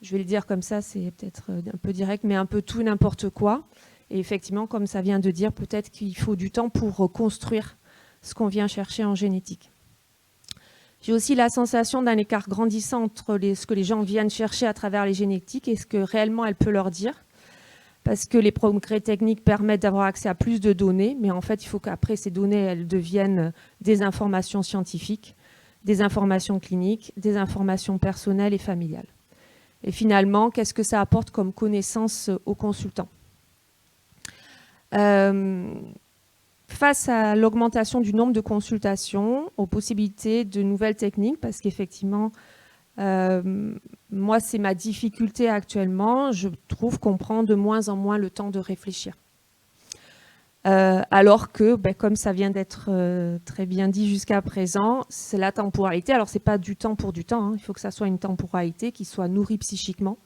je vais le dire comme ça, c'est peut-être un peu direct, mais un peu tout et n'importe quoi. Et effectivement, comme ça vient de dire, peut-être qu'il faut du temps pour reconstruire ce qu'on vient chercher en génétique. J'ai aussi la sensation d'un écart grandissant entre ce que les gens viennent chercher à travers les génétiques et ce que réellement elle peut leur dire. Parce que les progrès techniques permettent d'avoir accès à plus de données, mais en fait, il faut qu'après ces données, elles deviennent des informations scientifiques, des informations cliniques, des informations personnelles et familiales. Et finalement, qu'est-ce que ça apporte comme connaissance aux consultants ? Face à l'augmentation du nombre de consultations, aux possibilités de nouvelles techniques, parce qu'effectivement, moi, c'est ma difficulté actuellement. Je trouve qu'on prend de moins en moins le temps de réfléchir. Alors que, comme ça vient d'être très bien dit jusqu'à présent, c'est la temporalité. Alors, ce n'est pas du temps pour du temps. Il faut que ça soit une temporalité qui soit nourrie psychiquement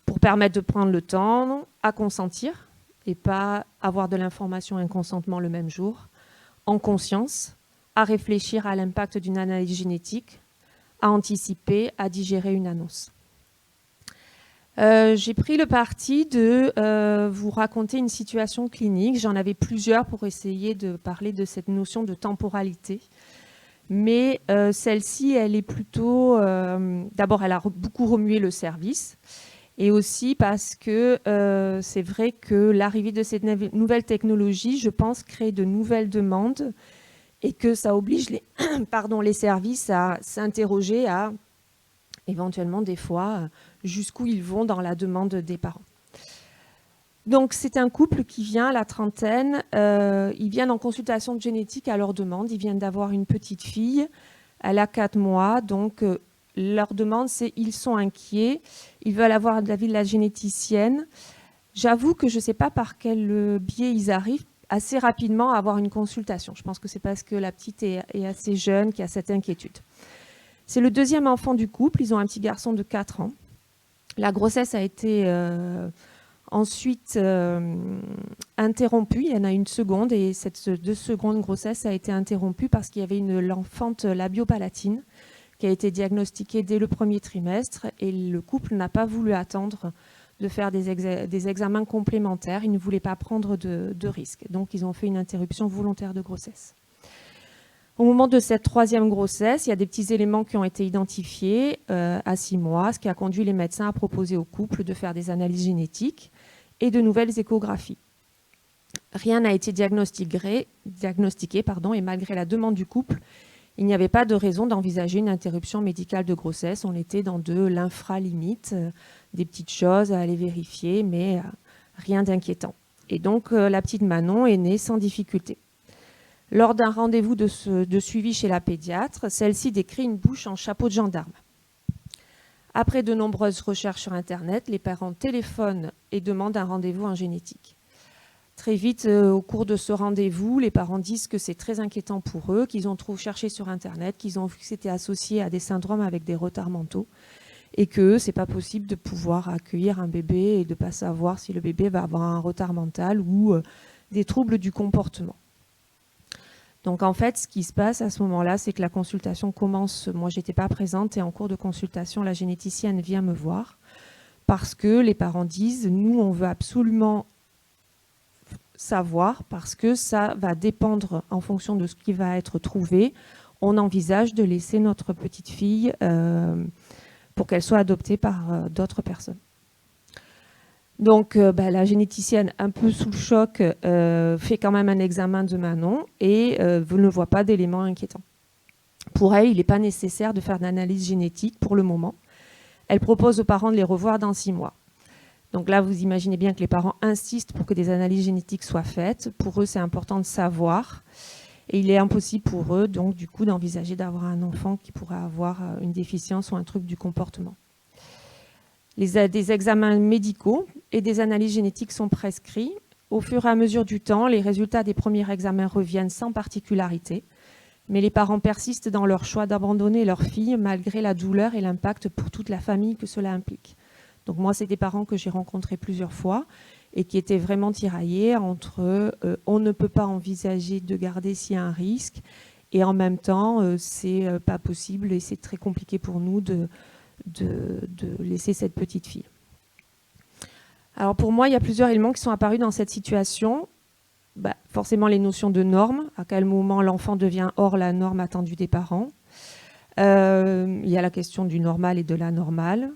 pour permettre de prendre le temps à consentir et pas avoir de l'information et un consentement le même jour, en conscience, à réfléchir à l'impact d'une analyse génétique, à anticiper, à digérer une annonce. J'ai pris le parti de vous raconter une situation clinique. J'en avais plusieurs pour essayer de parler de cette notion de temporalité. Mais celle-ci, elle est plutôt... D'abord, elle a beaucoup remué le service. Et aussi parce que c'est vrai que l'arrivée de cette nouvelle technologie, je pense, crée de nouvelles demandes et que ça oblige les services à s'interroger, à éventuellement des fois jusqu'où ils vont dans la demande des parents. Donc c'est un couple qui vient à la trentaine, ils viennent en consultation de génétique à leur demande, ils viennent d'avoir une petite fille, elle a 4 mois, donc leur demande c'est ils sont inquiets, ils veulent avoir l'avis de la généticienne. J'avoue que je ne sais pas par quel biais ils arrivent assez rapidement à avoir une consultation. Je pense que c'est parce que la petite est assez jeune qu'il y a cette inquiétude. C'est le deuxième enfant du couple, ils ont un petit garçon de 4 ans. La grossesse a été ensuite interrompue, il y en a une seconde, et cette seconde grossesse a été interrompue parce qu'il y avait l'enfante labiopalatine qui a été diagnostiquée dès le premier trimestre, et le couple n'a pas voulu attendre de faire des examens complémentaires. Ils ne voulaient pas prendre de risques. Donc, ils ont fait une interruption volontaire de grossesse. Au moment de cette 3e grossesse, il y a des petits éléments qui ont été identifiés à 6 mois, ce qui a conduit les médecins à proposer au couple de faire des analyses génétiques et de nouvelles échographies. Rien n'a été diagnostiqué, et malgré la demande du couple, il n'y avait pas de raison d'envisager une interruption médicale de grossesse. On était dans de l'infralimite, des petites choses à aller vérifier, mais rien d'inquiétant. Et donc, la petite Manon est née sans difficulté. Lors d'un rendez-vous de suivi chez la pédiatre, celle-ci décrit une bouche en chapeau de gendarme. Après de nombreuses recherches sur Internet, les parents téléphonent et demandent un rendez-vous en génétique. Très vite, au cours de ce rendez-vous, les parents disent que c'est très inquiétant pour eux, qu'ils ont cherché sur Internet, qu'ils ont vu que c'était associé à des syndromes avec des retards mentaux, et que c'est pas possible de pouvoir accueillir un bébé et de ne pas savoir si le bébé va avoir un retard mental ou des troubles du comportement. Donc en fait, ce qui se passe à ce moment-là, c'est que la consultation commence. Moi, j'étais pas présente, et en cours de consultation, la généticienne vient me voir parce que les parents disent « Nous, on veut absolument savoir, parce que ça va dépendre en fonction de ce qui va être trouvé. On envisage de laisser notre petite fille pour qu'elle soit adoptée par d'autres personnes. » Donc la généticienne, un peu sous le choc, fait quand même un examen de Manon et ne voit pas d'éléments inquiétants. Pour elle, il n'est pas nécessaire de faire d'analyse génétique pour le moment. Elle propose aux parents de les revoir dans 6 mois. Donc là, vous imaginez bien que les parents insistent pour que des analyses génétiques soient faites. Pour eux, c'est important de savoir. Et il est impossible pour eux, donc, du coup, d'envisager d'avoir un enfant qui pourrait avoir une déficience ou un trouble du comportement. Des examens médicaux et des analyses génétiques sont prescrits. Au fur et à mesure du temps, les résultats des premiers examens reviennent sans particularité. Mais les parents persistent dans leur choix d'abandonner leur fille malgré la douleur et l'impact pour toute la famille que cela implique. Donc moi, c'est des parents que j'ai rencontrés plusieurs fois et qui étaient vraiment tiraillés entre on ne peut pas envisager de garder s'il y a un risque, et en même temps, c'est pas possible et c'est très compliqué pour nous de laisser cette petite fille. Alors pour moi, il y a plusieurs éléments qui sont apparus dans cette situation. Forcément les notions de normes, à quel moment l'enfant devient hors la norme attendue des parents. Il y a la question du normal et de l'anormal.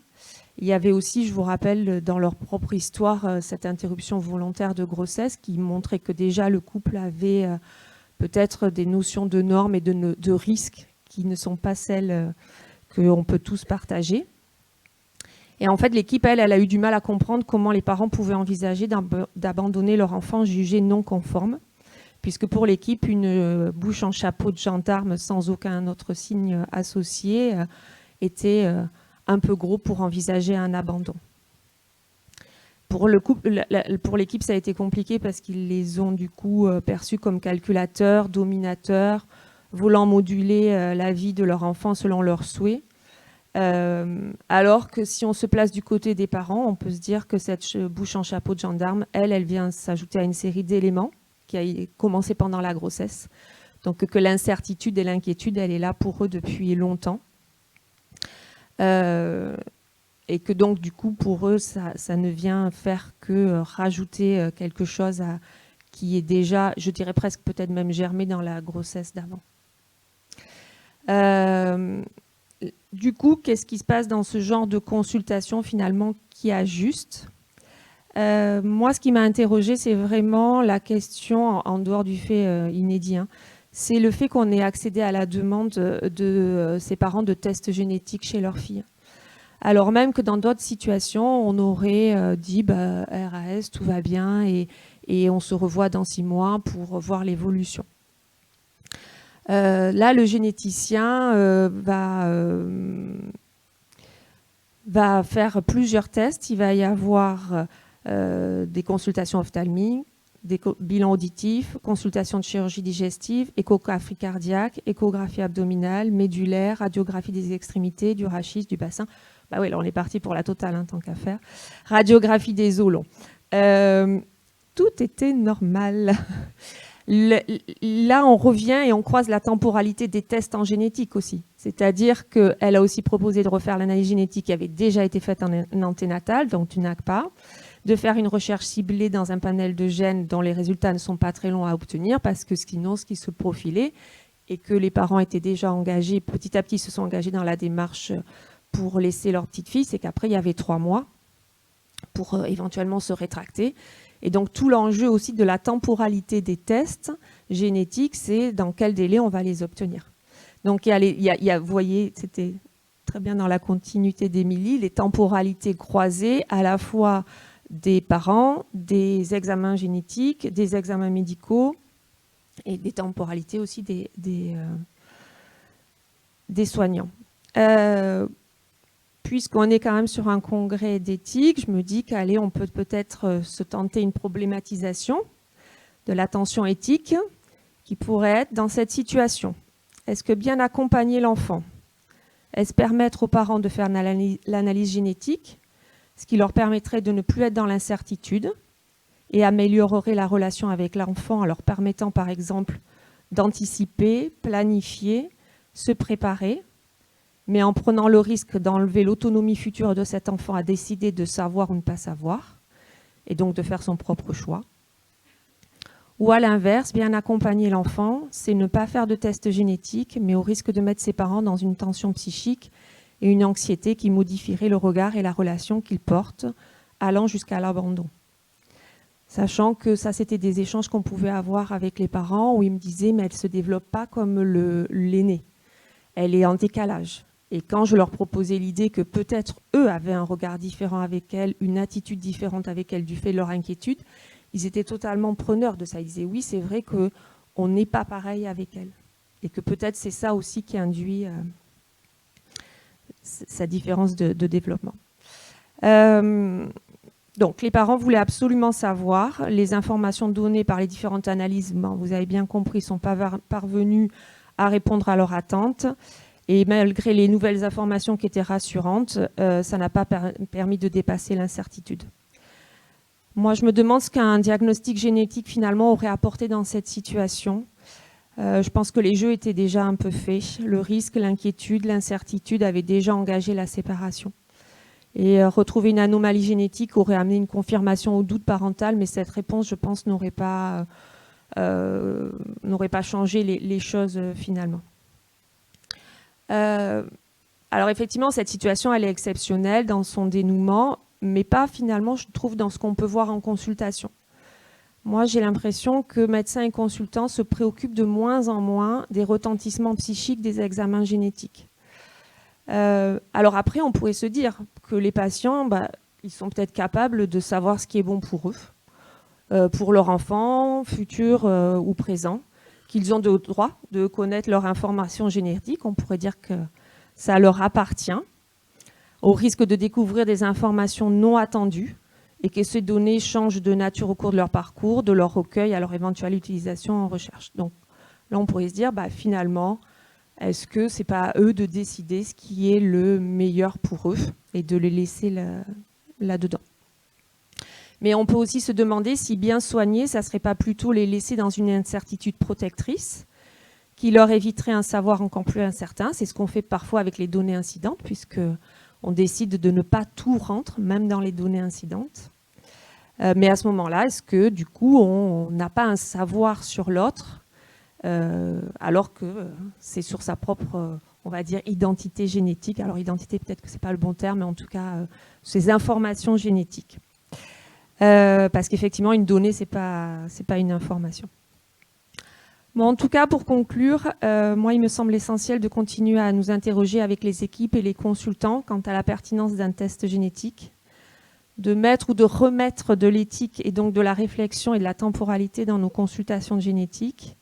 Il y avait aussi, je vous rappelle, dans leur propre histoire, cette interruption volontaire de grossesse qui montrait que déjà le couple avait peut-être des notions de normes et de risques qui ne sont pas celles qu'on peut tous partager. Et en fait, l'équipe, elle a eu du mal à comprendre comment les parents pouvaient envisager d'abandonner leur enfant jugé non conforme, puisque pour l'équipe, une bouche en chapeau de gendarme sans aucun autre signe associé était un peu gros pour envisager un abandon. Pour l'équipe, ça a été compliqué parce qu'ils les ont du coup perçus comme calculateurs, dominateurs, voulant moduler la vie de leur enfant selon leurs souhaits. Alors que si on se place du côté des parents, on peut se dire que cette bouche en chapeau de gendarme, elle vient s'ajouter à une série d'éléments qui a commencé pendant la grossesse. Donc que l'incertitude et l'inquiétude, elle est là pour eux depuis longtemps. Et que donc du coup pour eux ça ne vient faire que rajouter quelque chose qui est déjà, je dirais presque peut-être même germé dans la grossesse d'avant. Du coup, qu'est-ce qui se passe dans ce genre de consultation finalement qui ajuste ? Moi, ce qui m'a interrogée, c'est vraiment la question, en dehors du fait inédit, c'est le fait qu'on ait accédé à la demande de ses parents de tests génétiques chez leur fille. alors même que dans d'autres situations, on aurait dit RAS, tout va bien, et on se revoit dans 6 mois pour voir l'évolution. Là, le généticien va faire plusieurs tests. Il va y avoir des consultations ophtalmiques, des bilans auditifs, consultations de chirurgie digestive, échographie cardiaque, échographie abdominale, médulaire, radiographie des extrémités, du rachis, du bassin. Bah oui, là on est parti pour la totale, hein, tant qu'à faire. Radiographie des os longs. Tout était normal. Là, on revient et on croise la temporalité des tests en génétique aussi. C'est-à-dire qu'elle a aussi proposé de refaire l'analyse génétique qui avait déjà été faite en anténatal, donc tu n'as pas, de faire une recherche ciblée dans un panel de gènes dont les résultats ne sont pas très longs à obtenir parce que sinon, ce qui se profilait et que les parents étaient déjà engagés, petit à petit se sont engagés dans la démarche pour laisser leur petite fille, c'est qu'après, il y avait 3 mois pour éventuellement se rétracter. Et donc, tout l'enjeu aussi de la temporalité des tests génétiques, c'est dans quel délai on va les obtenir. Donc, vous voyez, c'était très bien dans la continuité d'Émilie, les temporalités croisées à la fois des parents, des examens génétiques, des examens médicaux et des temporalités aussi des soignants. Puisqu'on est quand même sur un congrès d'éthique, je me dis qu'allez, on peut peut-être se tenter une problématisation de l'attention éthique qui pourrait être dans cette situation. Est-ce que bien accompagner l'enfant, est-ce permettre aux parents de faire l'analyse génétique, ce qui leur permettrait de ne plus être dans l'incertitude et améliorerait la relation avec l'enfant en leur permettant par exemple d'anticiper, planifier, se préparer, mais en prenant le risque d'enlever l'autonomie future de cet enfant à décider de savoir ou ne pas savoir, et donc de faire son propre choix. Ou à l'inverse, bien accompagner l'enfant, c'est ne pas faire de test génétique, mais au risque de mettre ses parents dans une tension psychique et une anxiété qui modifierait le regard et la relation qu'ils portent, allant jusqu'à l'abandon. Sachant que ça, c'était des échanges qu'on pouvait avoir avec les parents, où ils me disaient « mais elle ne se développe pas comme l'aîné, elle est en décalage ». Et quand je leur proposais l'idée que peut-être eux avaient un regard différent avec elle, une attitude différente avec elle du fait de leur inquiétude, ils étaient totalement preneurs de ça. Ils disaient oui, c'est vrai qu'on n'est pas pareil avec elle. Et que peut-être c'est ça aussi qui induit sa différence de développement. Donc les parents voulaient absolument savoir. Les informations données par les différentes analyses, vous avez bien compris, ne sont pas parvenues à répondre à leurs attentes. Et malgré les nouvelles informations qui étaient rassurantes, ça n'a pas permis de dépasser l'incertitude. Moi, je me demande ce qu'un diagnostic génétique, finalement, aurait apporté dans cette situation. Je pense que les jeux étaient déjà un peu faits. Le risque, l'inquiétude, l'incertitude avaient déjà engagé la séparation. Et retrouver une anomalie génétique aurait amené une confirmation au doute parental, mais cette réponse, je pense, n'aurait pas changé les choses finalement. Alors effectivement, cette situation, elle est exceptionnelle dans son dénouement, mais pas finalement, je trouve, dans ce qu'on peut voir en consultation. Moi, j'ai l'impression que médecins et consultants se préoccupent de moins en moins des retentissements psychiques des examens génétiques. Alors après, on pourrait se dire que les patients, ils sont peut-être capables de savoir ce qui est bon pour eux, pour leur enfant, futur ou présent, qu'ils ont le droit de connaître leur information génétique. On pourrait dire que ça leur appartient, au risque de découvrir des informations non attendues et que ces données changent de nature au cours de leur parcours, de leur recueil à leur éventuelle utilisation en recherche. Donc là, on pourrait se dire, finalement, est-ce que ce n'est pas à eux de décider ce qui est le meilleur pour eux et de les laisser là-dedans? Mais on peut aussi se demander si bien soigner, ça ne serait pas plutôt les laisser dans une incertitude protectrice qui leur éviterait un savoir encore plus incertain. C'est ce qu'on fait parfois avec les données incidentes, puisqu'on décide de ne pas tout rentrer, même dans les données incidentes. Mais à ce moment-là, est-ce que du coup, on n'a pas un savoir sur l'autre, alors que c'est sur sa propre, on va dire, identité génétique. Alors identité, peut-être que ce n'est pas le bon terme, mais en tout cas, ces informations génétiques. Parce qu'effectivement, une donnée, ce n'est pas une information. Bon, en tout cas, pour conclure, moi, il me semble essentiel de continuer à nous interroger avec les équipes et les consultants quant à la pertinence d'un test génétique, de mettre ou de remettre de l'éthique et donc de la réflexion et de la temporalité dans nos consultations de génétique.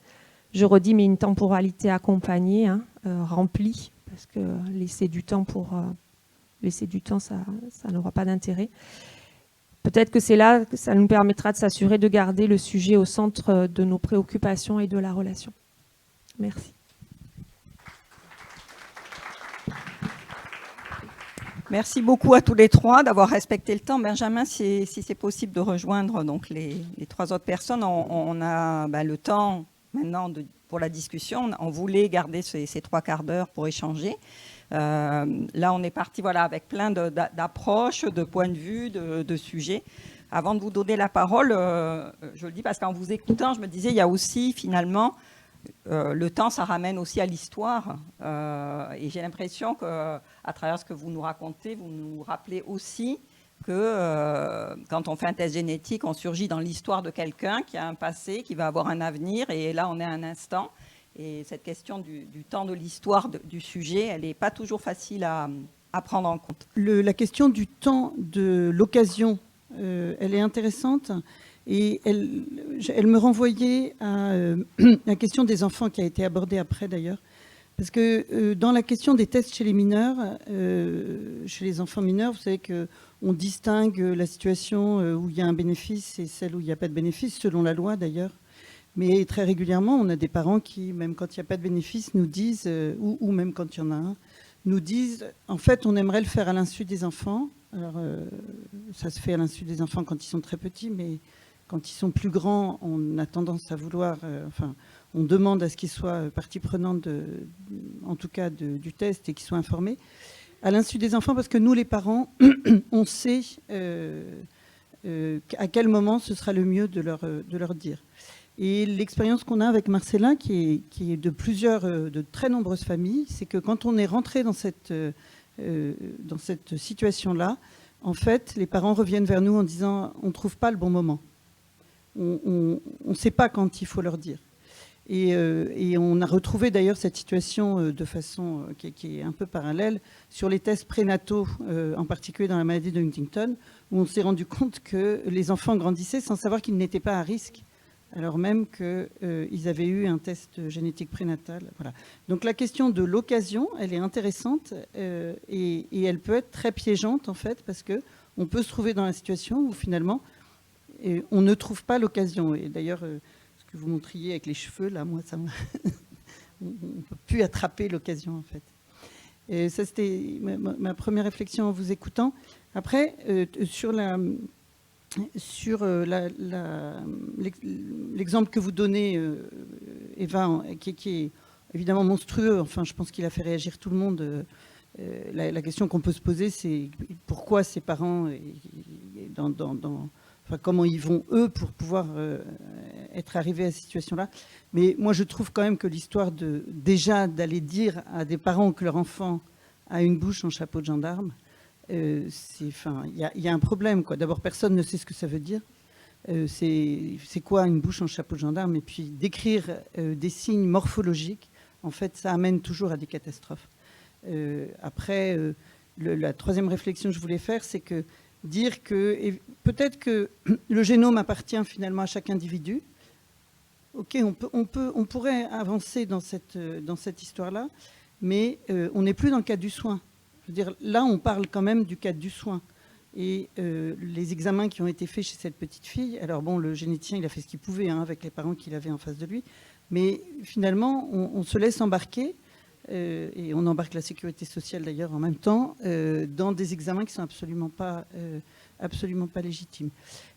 Je redis, mais une temporalité accompagnée, remplie, parce que laisser du temps, ça n'aura pas d'intérêt. Peut-être que c'est là que ça nous permettra de s'assurer de garder le sujet au centre de nos préoccupations et de la relation. Merci. Merci beaucoup à tous les trois d'avoir respecté le temps. Benjamin, si c'est possible de rejoindre donc les trois autres personnes, on a le temps maintenant pour la discussion. On voulait garder ces 3 quarts d'heure pour échanger. Là, on est parti avec plein d'approches, de points de vue, de sujets. Avant de vous donner la parole, je le dis parce qu'en vous écoutant, je me disais, il y a aussi finalement, le temps, ça ramène aussi à l'histoire. Et j'ai l'impression qu'à travers ce que vous nous racontez, vous nous rappelez aussi que quand on fait un test génétique, on surgit dans l'histoire de quelqu'un qui a un passé, qui va avoir un avenir. Et là, on est à un instant. Et cette question du temps de l'histoire du sujet, elle n'est pas toujours facile à prendre en compte. La question du temps de l'occasion, elle est intéressante et elle me renvoyait à la question des enfants qui a été abordée après d'ailleurs. Parce que dans la question des tests chez les mineurs, chez les enfants mineurs, vous savez qu'on distingue la situation où il y a un bénéfice et celle où il n'y a pas de bénéfice, selon la loi d'ailleurs. Mais très régulièrement, on a des parents qui, même quand il n'y a pas de bénéfice, nous disent, ou même quand il y en a un, nous disent, en fait, on aimerait le faire à l'insu des enfants. Alors, ça se fait à l'insu des enfants quand ils sont très petits, mais quand ils sont plus grands, on a tendance à vouloir, on demande à ce qu'ils soient partie prenante, en tout cas du test, et qu'ils soient informés. À l'insu des enfants, parce que nous, les parents, on sait à quel moment ce sera le mieux de leur dire. Et l'expérience qu'on a avec Marcella, qui est de très nombreuses familles, c'est que quand on est rentré dans cette situation-là, en fait, les parents reviennent vers nous en disant « on ne trouve pas le bon moment ». On ne sait pas quand il faut leur dire. Et on a retrouvé d'ailleurs cette situation de façon qui est un peu parallèle sur les tests prénataux, en particulier dans la maladie de Huntington, où on s'est rendu compte que les enfants grandissaient sans savoir qu'ils n'étaient pas à risque, alors même qu'ils avaient eu un test génétique prénatal. Voilà. Donc la question de l'occasion, elle est intéressante et elle peut être très piégeante en fait, parce qu'on peut se trouver dans la situation où finalement on ne trouve pas l'occasion. Et d'ailleurs, ce que vous montriez avec les cheveux, là, moi, ça on ne peut plus attraper l'occasion en fait. Et ça, c'était ma première réflexion en vous écoutant. Après, sur l'exemple que vous donnez, Eva, qui est évidemment monstrueux, enfin je pense qu'il a fait réagir tout le monde. La question qu'on peut se poser, c'est pourquoi ces parents, comment ils vont eux pour pouvoir être arrivés à cette situation-là. Mais moi je trouve quand même que l'histoire déjà d'aller dire à des parents que leur enfant a une bouche en chapeau de gendarme, il y a un problème, quoi. D'abord, personne ne sait ce que ça veut dire. C'est quoi une bouche en chapeau de gendarme? Et puis décrire des signes morphologiques, en fait, ça amène toujours à des catastrophes. Après, la troisième réflexion que je voulais faire, c'est que dire que peut-être que le génome appartient finalement à chaque individu. Ok, on pourrait avancer dans cette histoire-là, mais on n'est plus dans le cadre du soin. Je veux dire, là, on parle quand même du cadre du soin. Et les examens qui ont été faits chez cette petite fille, alors bon, le généticien, il a fait ce qu'il pouvait avec les parents qu'il avait en face de lui, mais finalement, on se laisse embarquer, et on embarque la sécurité sociale d'ailleurs en même temps, dans des examens qui ne sont absolument pas légitimes.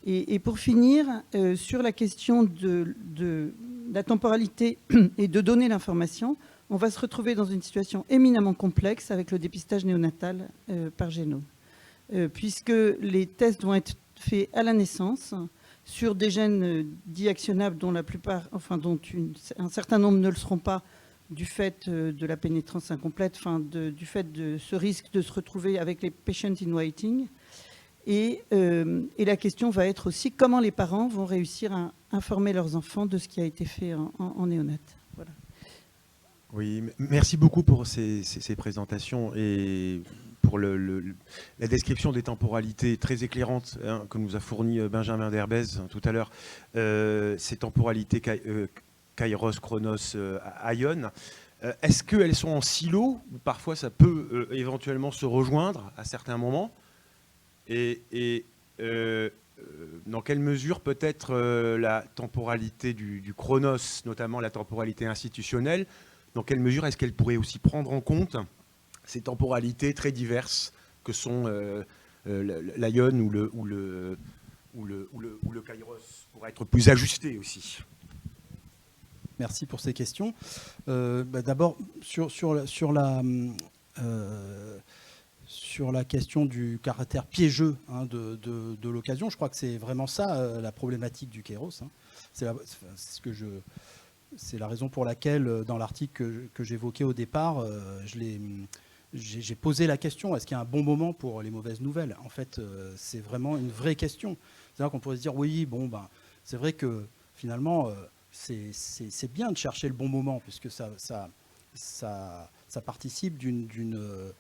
Et pour finir, sur la question de la temporalité et de donner l'information, on va se retrouver dans une situation éminemment complexe avec le dépistage néonatal par génome. Puisque les tests vont être faits à la naissance sur des gènes dits actionnables dont un certain nombre ne le seront pas du fait de la pénétrance incomplète, du fait de ce risque de se retrouver avec les patients in waiting. Et la question va être aussi comment les parents vont réussir à informer leurs enfants de ce qui a été fait en néonat. Voilà. Oui, merci beaucoup pour ces présentations et pour la description des temporalités très éclairantes que nous a fourni Benjamin Derbez tout à l'heure. Ces temporalités Kairos, Chronos, Aion. Est-ce qu'elles sont en silo ou parfois ça peut éventuellement se rejoindre à certains moments? Et dans quelle mesure peut-être la temporalité du Chronos, notamment la temporalité institutionnelle, dans quelle mesure est-ce qu'elle pourrait aussi prendre en compte ces temporalités très diverses que sont l'Aion ou le Kairos, pour être plus ajusté aussi? Merci pour ces questions. D'abord, sur la question du caractère piégeux de l'occasion, je crois que c'est vraiment ça la problématique du Kairos. C'est la raison pour laquelle, dans l'article que j'évoquais au départ, j'ai posé la question, est-ce qu'il y a un bon moment pour les mauvaises nouvelles? En fait, c'est vraiment une vraie question. C'est-à-dire qu'on pourrait se dire, oui, c'est vrai que finalement, c'est bien de chercher le bon moment, puisque ça participe d'une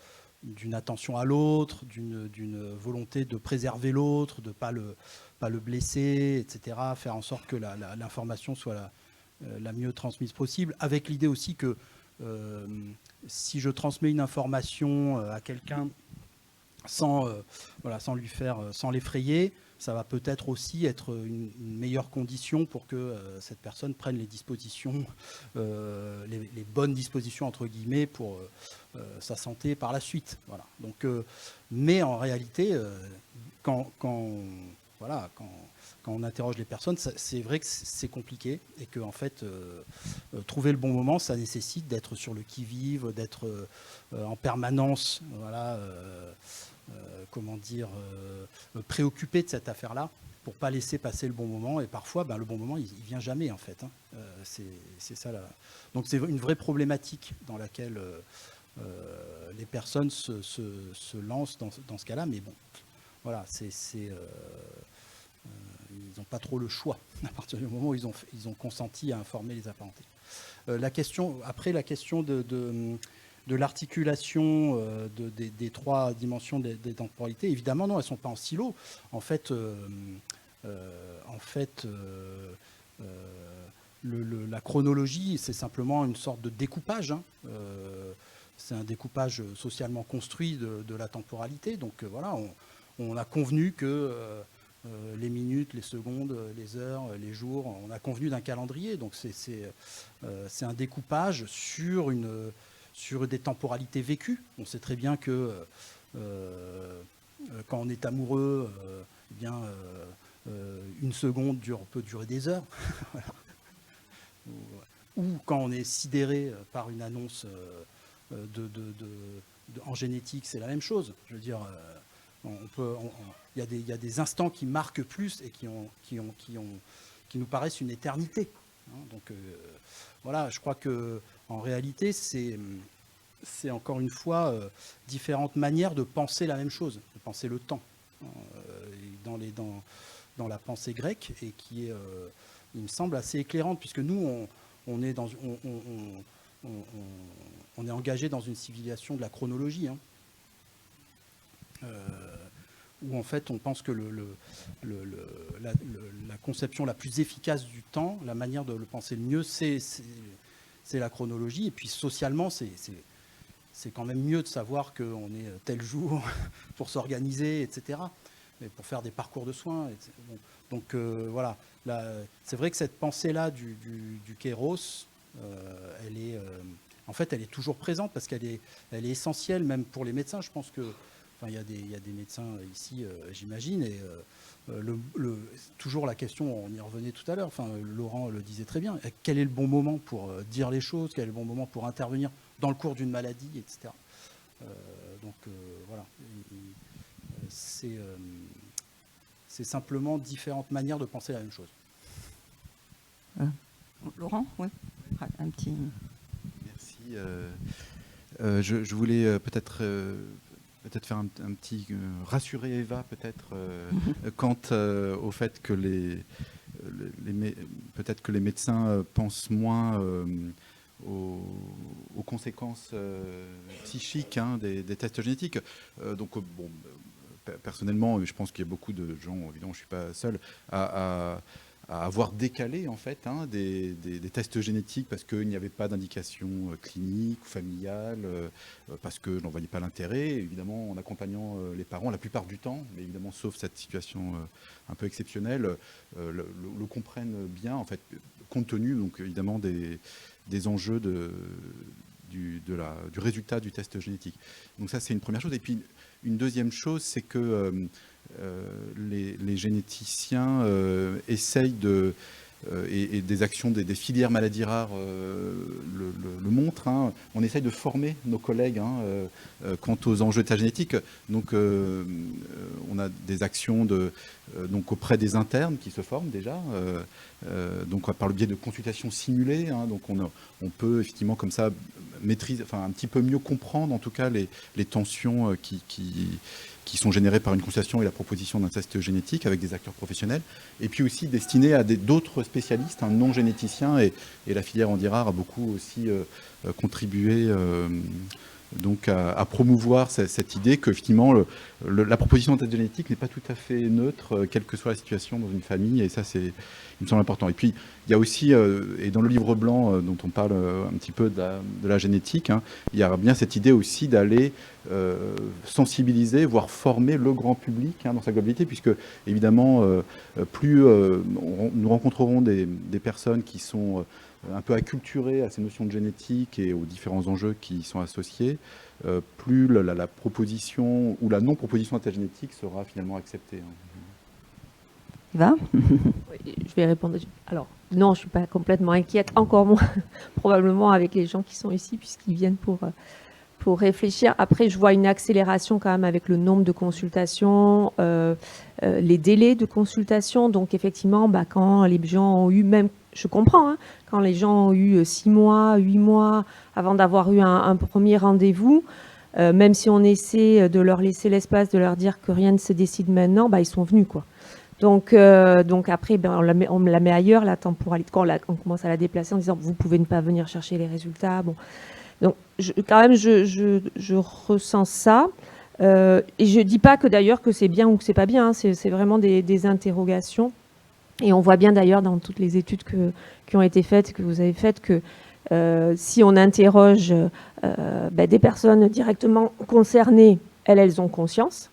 attention à l'autre, d'une volonté de préserver l'autre, de ne pas le blesser, etc., faire en sorte que l'information soit la mieux transmise possible, avec l'idée aussi que si je transmets une information à quelqu'un sans l'effrayer, ça va peut-être aussi être une meilleure condition pour que cette personne prenne les dispositions, les bonnes dispositions entre guillemets pour sa santé par la suite. Voilà. Donc, mais en réalité, quand on interroge les personnes, c'est vrai que c'est compliqué et que en fait, trouver le bon moment, ça nécessite d'être sur le qui-vive, d'être en permanence, préoccupé de cette affaire-là pour pas laisser passer le bon moment. Et parfois, le bon moment, il vient jamais en fait. C'est ça. Donc c'est une vraie problématique dans laquelle les personnes se lancent dans ce cas-là. Mais bon, voilà, ils n'ont pas trop le choix à partir du moment où ils ont consenti à informer les apparentés. La question de l'articulation des trois dimensions des temporalités, évidemment non, elles ne sont pas en silo. En fait, la chronologie, c'est simplement une sorte de découpage. C'est un découpage socialement construit de la temporalité. Donc voilà, on a convenu que les minutes, les secondes, les heures, les jours, on a convenu d'un calendrier. Donc c'est un découpage sur des temporalités vécues. On sait très bien que quand on est amoureux, une seconde peut durer des heures. Voilà. Ou quand on est sidéré par une annonce en génétique, c'est la même chose. Je veux dire, il y a des instants qui marquent plus et qui nous paraissent une éternité. Donc voilà, je crois que en réalité, c'est encore une fois différentes manières de penser la même chose, de penser le temps dans la pensée grecque, et qui est, il me semble, assez éclairante, puisque nous, on est engagé dans une civilisation de la chronologie, où en fait on pense que la conception la plus efficace du temps, la manière de le penser le mieux, c'est la chronologie. Et puis socialement, c'est quand même mieux de savoir qu'on est tel jour pour s'organiser, etc., et pour faire des parcours de soins. Bon. Donc voilà, c'est vrai que cette pensée-là du Kairos, elle est toujours présente, parce qu'elle est essentielle même pour les médecins. Je pense que il y a des médecins ici, j'imagine, et toujours la question, on y revenait tout à l'heure, Laurent le disait très bien, quel est le bon moment pour dire les choses, quel est le bon moment pour intervenir dans le cours d'une maladie, etc. Voilà, c'est simplement différentes manières de penser la même chose. Laurent, oui, un petit... Merci. Je voulais peut-être peut-être faire un petit rassurer Eva peut-être quant au fait que peut-être que les médecins pensent moins aux conséquences psychiques des tests génétiques. Donc bon, personnellement, je pense qu'il y a beaucoup de gens, évidemment je ne suis pas seul, à avoir décalé en fait des tests génétiques parce qu'il n'y avait pas d'indication clinique ou familiale, parce que je n'en voyais pas l'intérêt, évidemment en accompagnant les parents la plupart du temps, mais évidemment sauf cette situation un peu exceptionnelle, le comprennent bien en fait, compte tenu donc évidemment des enjeux du résultat du test génétique. Donc ça c'est une première chose. Et puis une deuxième chose, c'est que les généticiens essayent et des actions des filières maladies rares le montrent. On essaye de former nos collègues quant aux enjeux de la génétique. Donc, on a des actions donc auprès des internes qui se forment déjà, donc par le biais de consultations simulées. Donc, on peut effectivement comme ça maîtriser, enfin un petit peu mieux comprendre en tout cas les tensions qui sont générées par une consultation et la proposition d'un test génétique avec des acteurs professionnels, et puis aussi destiné à d'autres spécialistes, non généticiens, et la filière Handies-Rares a beaucoup aussi contribué donc à promouvoir cette idée que effectivement la proposition de test génétique n'est pas tout à fait neutre, quelle que soit la situation dans une famille, et ça il me semble important. Et puis il y a aussi, et dans le livre blanc dont on parle un petit peu de la génétique, il y a bien cette idée aussi d'aller sensibiliser, voire former le grand public dans sa globalité, puisque évidemment plus nous rencontrerons des personnes qui sont un peu acculturées à ces notions de génétique et aux différents enjeux qui y sont associés, plus la proposition ou la non-proposition de test génétique sera finalement acceptée. Eva ? Je vais répondre. Alors, non, je ne suis pas complètement inquiète, encore moins probablement avec les gens qui sont ici, puisqu'ils viennent pour réfléchir. Après, je vois une accélération quand même avec le nombre de consultations, les délais de consultation. Donc, effectivement, quand les gens ont eu, même, je comprends, quand les gens ont eu 6 mois, 8 mois avant d'avoir eu un premier rendez-vous, même si on essaie de leur laisser l'espace, de leur dire que rien ne se décide maintenant, ils sont venus, quoi. Donc après, on la met ailleurs, la temporalité. Quand on commence à la déplacer en disant vous pouvez ne pas venir chercher les résultats. Bon, donc quand même, je ressens ça. Et je dis pas que d'ailleurs que c'est bien ou que c'est pas bien. C'est vraiment des interrogations. Et on voit bien d'ailleurs dans toutes les études qui ont été faites, que vous avez faites, que si on interroge des personnes directement concernées, elles ont conscience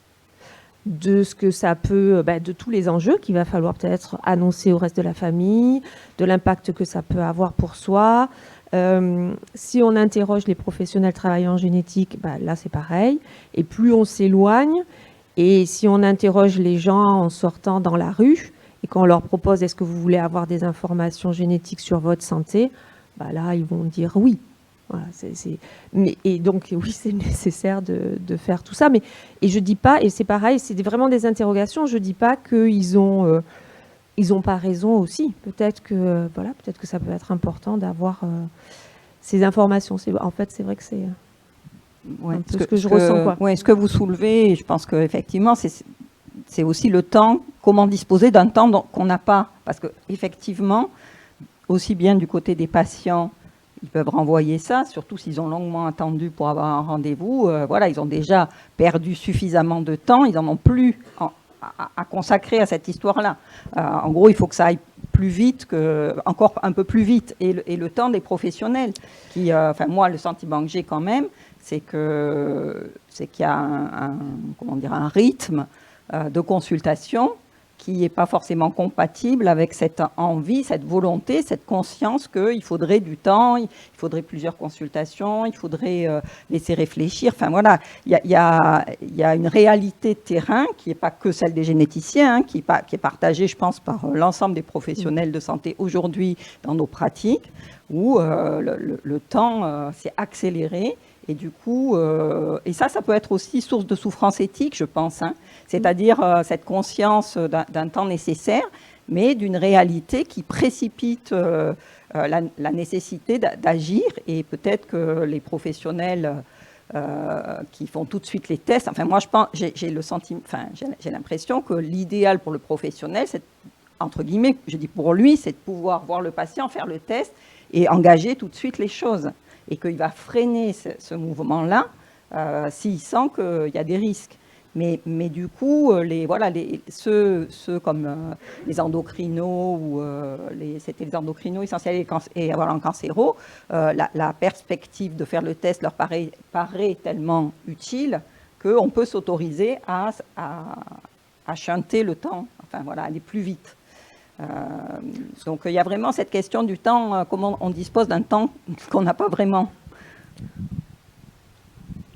de ce que ça peut, de tous les enjeux qu'il va falloir peut-être annoncer au reste de la famille, de l'impact que ça peut avoir pour soi. Si on interroge les professionnels travaillant en génétique, là c'est pareil. Et plus on s'éloigne, et si on interroge les gens en sortant dans la rue, et qu'on leur propose est-ce que vous voulez avoir des informations génétiques sur votre santé, là ils vont dire oui. Voilà, et donc oui, c'est nécessaire de faire tout ça. Et je dis pas, et c'est pareil, c'est vraiment des interrogations. Je dis pas qu'ils ont pas raison aussi. Peut-être que ça peut être important d'avoir ces informations. En fait, c'est vrai que c'est un peu ce que je ressens, quoi. Ouais, ce que vous soulevez, je pense qu'effectivement, c'est aussi le temps. Comment disposer d'un temps qu'on n'a pas, parce que effectivement, aussi bien du côté des patients. Ils peuvent renvoyer ça, surtout s'ils ont longuement attendu pour avoir un rendez-vous. Ils ont déjà perdu suffisamment de temps. Ils n'en ont plus à consacrer à cette histoire-là. En gros, il faut que ça aille plus vite, encore un peu plus vite. Et le temps des professionnels. Moi, le sentiment que j'ai quand même, c'est qu'il y a un rythme de consultation qui n'est pas forcément compatible avec cette envie, cette volonté, cette conscience qu'il faudrait du temps, il faudrait plusieurs consultations, il faudrait laisser réfléchir. Enfin voilà, il y a une réalité de terrain qui n'est pas que celle des généticiens, qui est partagée, je pense, par l'ensemble des professionnels de santé aujourd'hui dans nos pratiques, où le temps s'est accéléré. Et du coup, et ça peut être aussi source de souffrance éthique, je pense. C'est-à-dire cette conscience d'un temps nécessaire, mais d'une réalité qui précipite la nécessité d'agir. Et peut-être que les professionnels qui font tout de suite les tests. Enfin, moi, je pense, j'ai le sentiment, enfin, j'ai l'impression que l'idéal pour le professionnel, c'est, entre guillemets, je dis pour lui, c'est de pouvoir voir le patient, faire le test et engager tout de suite les choses. Et qu'il va freiner ce mouvement-là s'il sent qu'il y a des risques. Mais du coup, ceux comme les endocrinos, ou c'était les endocrinos essentiels et en cancéro, la perspective de faire le test leur paraît tellement utile qu'on peut s'autoriser à shunter le temps, enfin voilà, aller plus vite. Donc il y a vraiment cette question du temps, comment on dispose d'un temps qu'on n'a pas vraiment.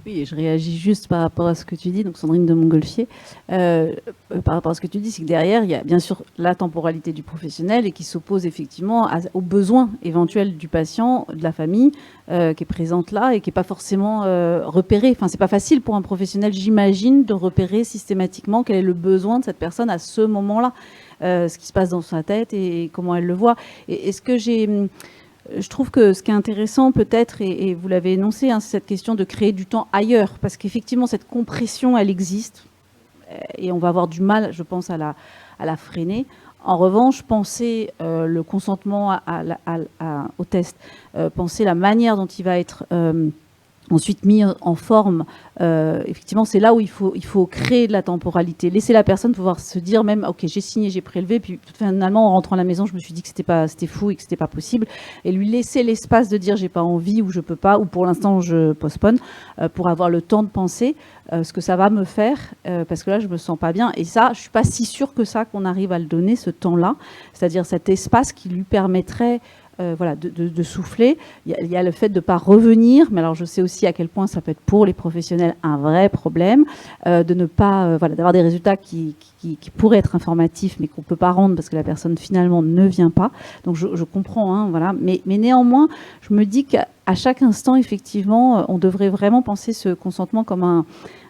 Oui, et je réagis juste par rapport à ce que tu dis, donc Sandrine de Montgolfier. Par rapport à ce que tu dis, c'est que derrière, il y a bien sûr la temporalité du professionnel et qui s'oppose effectivement aux besoins éventuels du patient, de la famille, qui est présente là et qui n'est pas forcément repérée. Enfin, c'est pas facile pour un professionnel, j'imagine, de repérer systématiquement quel est le besoin de cette personne à ce moment-là, ce qui se passe dans sa tête et comment elle le voit. Et est-ce que je trouve que ce qui est intéressant peut-être, et vous l'avez énoncé, hein, c'est cette question de créer du temps ailleurs, parce qu'effectivement cette compression, elle existe, et on va avoir du mal, je pense, à la freiner. En revanche, penser le consentement au test, penser la manière dont il va être ensuite mis en forme, effectivement, c'est là où il faut créer de la temporalité. Laisser la personne pouvoir se dire même, ok, j'ai signé, j'ai prélevé, puis finalement, en rentrant à la maison, je me suis dit que c'était fou et que c'était pas possible. Et lui laisser l'espace de dire, j'ai pas envie ou je peux pas, ou pour l'instant, je postpone, pour avoir le temps de penser ce que ça va me faire, parce que là, je me sens pas bien. Et ça, je suis pas si sûre que ça qu'on arrive à le donner, ce temps-là, c'est-à-dire cet espace qui lui permettrait voilà, de souffler. Il y a le fait de ne pas revenir, mais alors je sais aussi à quel point ça peut être pour les professionnels un vrai problème, de ne pas, voilà, d'avoir des résultats qui pourraient être informatifs, mais qu'on ne peut pas rendre parce que la personne finalement ne vient pas. Donc je comprends, hein, voilà. Mais néanmoins, je me dis qu'à chaque instant, effectivement, on devrait vraiment penser ce consentement comme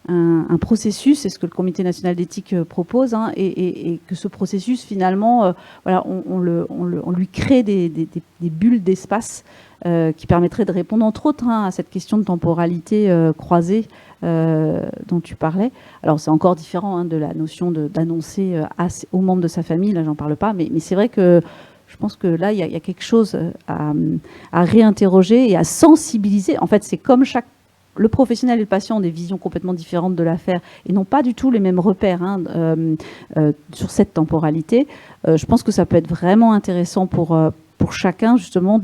un processus, c'est ce que le Comité national d'éthique propose, hein, et que ce processus, finalement, voilà, on lui crée des bulles d'espace qui permettraient de répondre, entre autres, hein, à cette question de temporalité croisée dont tu parlais. Alors, c'est encore différent, hein, de la notion d'annoncer aux membres de sa famille, là, j'en parle pas, mais c'est vrai que je pense que là, il y a quelque chose à réinterroger et à sensibiliser. En fait, c'est comme le professionnel et le patient ont des visions complètement différentes de l'affaire et n'ont pas du tout les mêmes repères, hein, sur cette temporalité. Je pense que ça peut être vraiment intéressant pour chacun, justement,